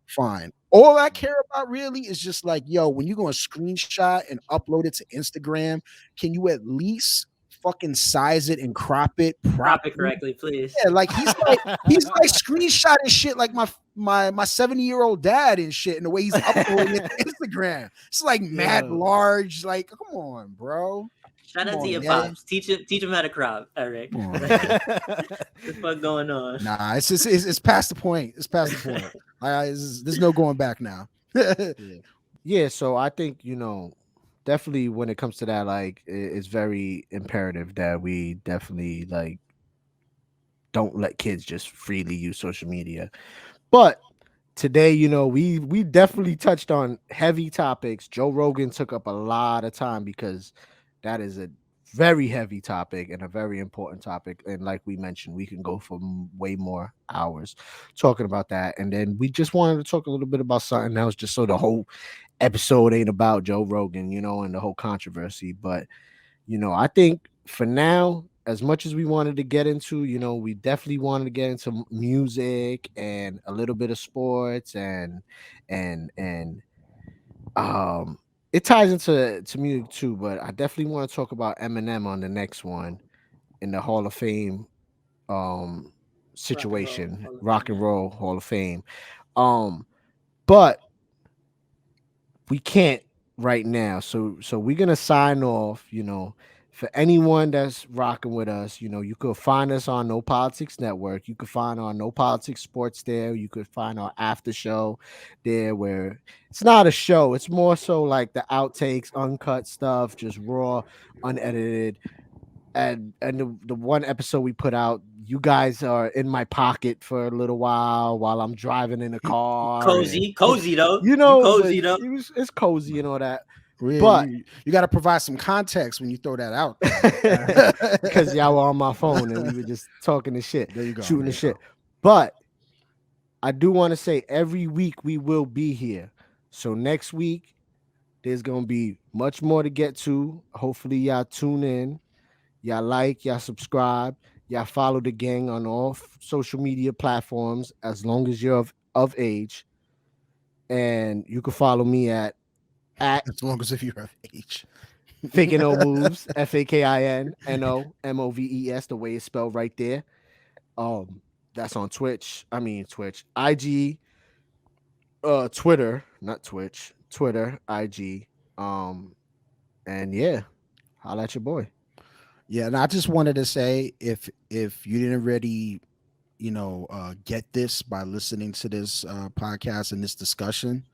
Fine. All I care about really is just like, yo, when you're going to screenshot and upload it to Instagram, can you at least fucking size it and crop it Crop it correctly, please. Yeah, like he's like screenshotting shit like my 70-year-old dad and shit, and the way he's uploading it to Instagram. It's like mad large. Like, come on, bro. Shout out to your pops. Teach him how to crop, Eric. What the fuck going on? Nah, it's past the point. It's past the point. There's no going back now. Yeah, so I think, definitely when it comes to that, like, it's very imperative that we definitely like don't let kids just freely use social media. But today, we definitely touched on heavy topics. Joe Rogan took up a lot of time because that is a very heavy topic and a very important topic. And like we mentioned, we can go for way more hours talking about that. And then we just wanted to talk a little bit about something else, just so the whole episode ain't about Joe Rogan, and the whole controversy. But, I think for now, as much as we wanted to get into, we definitely wanted to get into music and a little bit of sports and it ties into music too, but I definitely want to talk about Eminem on the next one in the Hall of Fame situation, Rock and Roll Hall of Fame. But we can't right now. So we're gonna sign off, For anyone that's rocking with us, you could find us on No Politics Network. You could find our No Politics Sports there. You could find our after show there, where it's not a show. It's more so like the outtakes, uncut stuff, just raw, unedited. And the one episode we put out, you guys are in my pocket for a little while I'm driving in the car. Cozy though. Cozy though. It's cozy and all that. Really, but you got to provide some context when you throw that out, because y'all were on my phone and we were just talking the shit, there you go, shooting the shit. But I do want to say every week we will be here. So next week there's gonna be much more to get to. Hopefully y'all tune in, y'all subscribe, y'all follow the gang on all social media platforms as long as you're of age, and you can follow me at as long as if you're of age. Faking No Moves, FAKINNOMOVES, the way it's spelled right there. That's on Twitch, IG, Twitter, not Twitch, Twitter, IG. And yeah, holla at your boy. Yeah, and I just wanted to say, if you didn't already, get this by listening to this podcast and this discussion,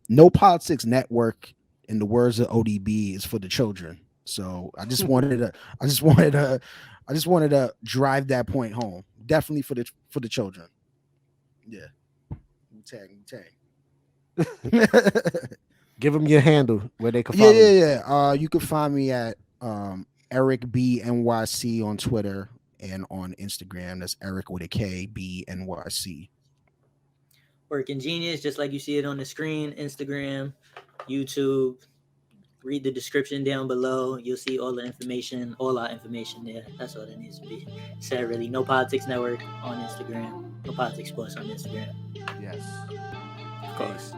No Politics Network, in the words of ODB, is for the children. So I just wanted to drive that point home. Definitely for the children. Yeah. Tag. Give them your handle where they can follow you. Yeah. You can find me at Eric B NYC on Twitter and on Instagram. That's Eric with a K, B NYC. WorkinGenius, just like you see it on the screen, Instagram, YouTube. Read the description down below. You'll see all our information there. That's all that needs to be said, really. No Politics Network on Instagram. No Politics Sports on Instagram. Yes. Of course.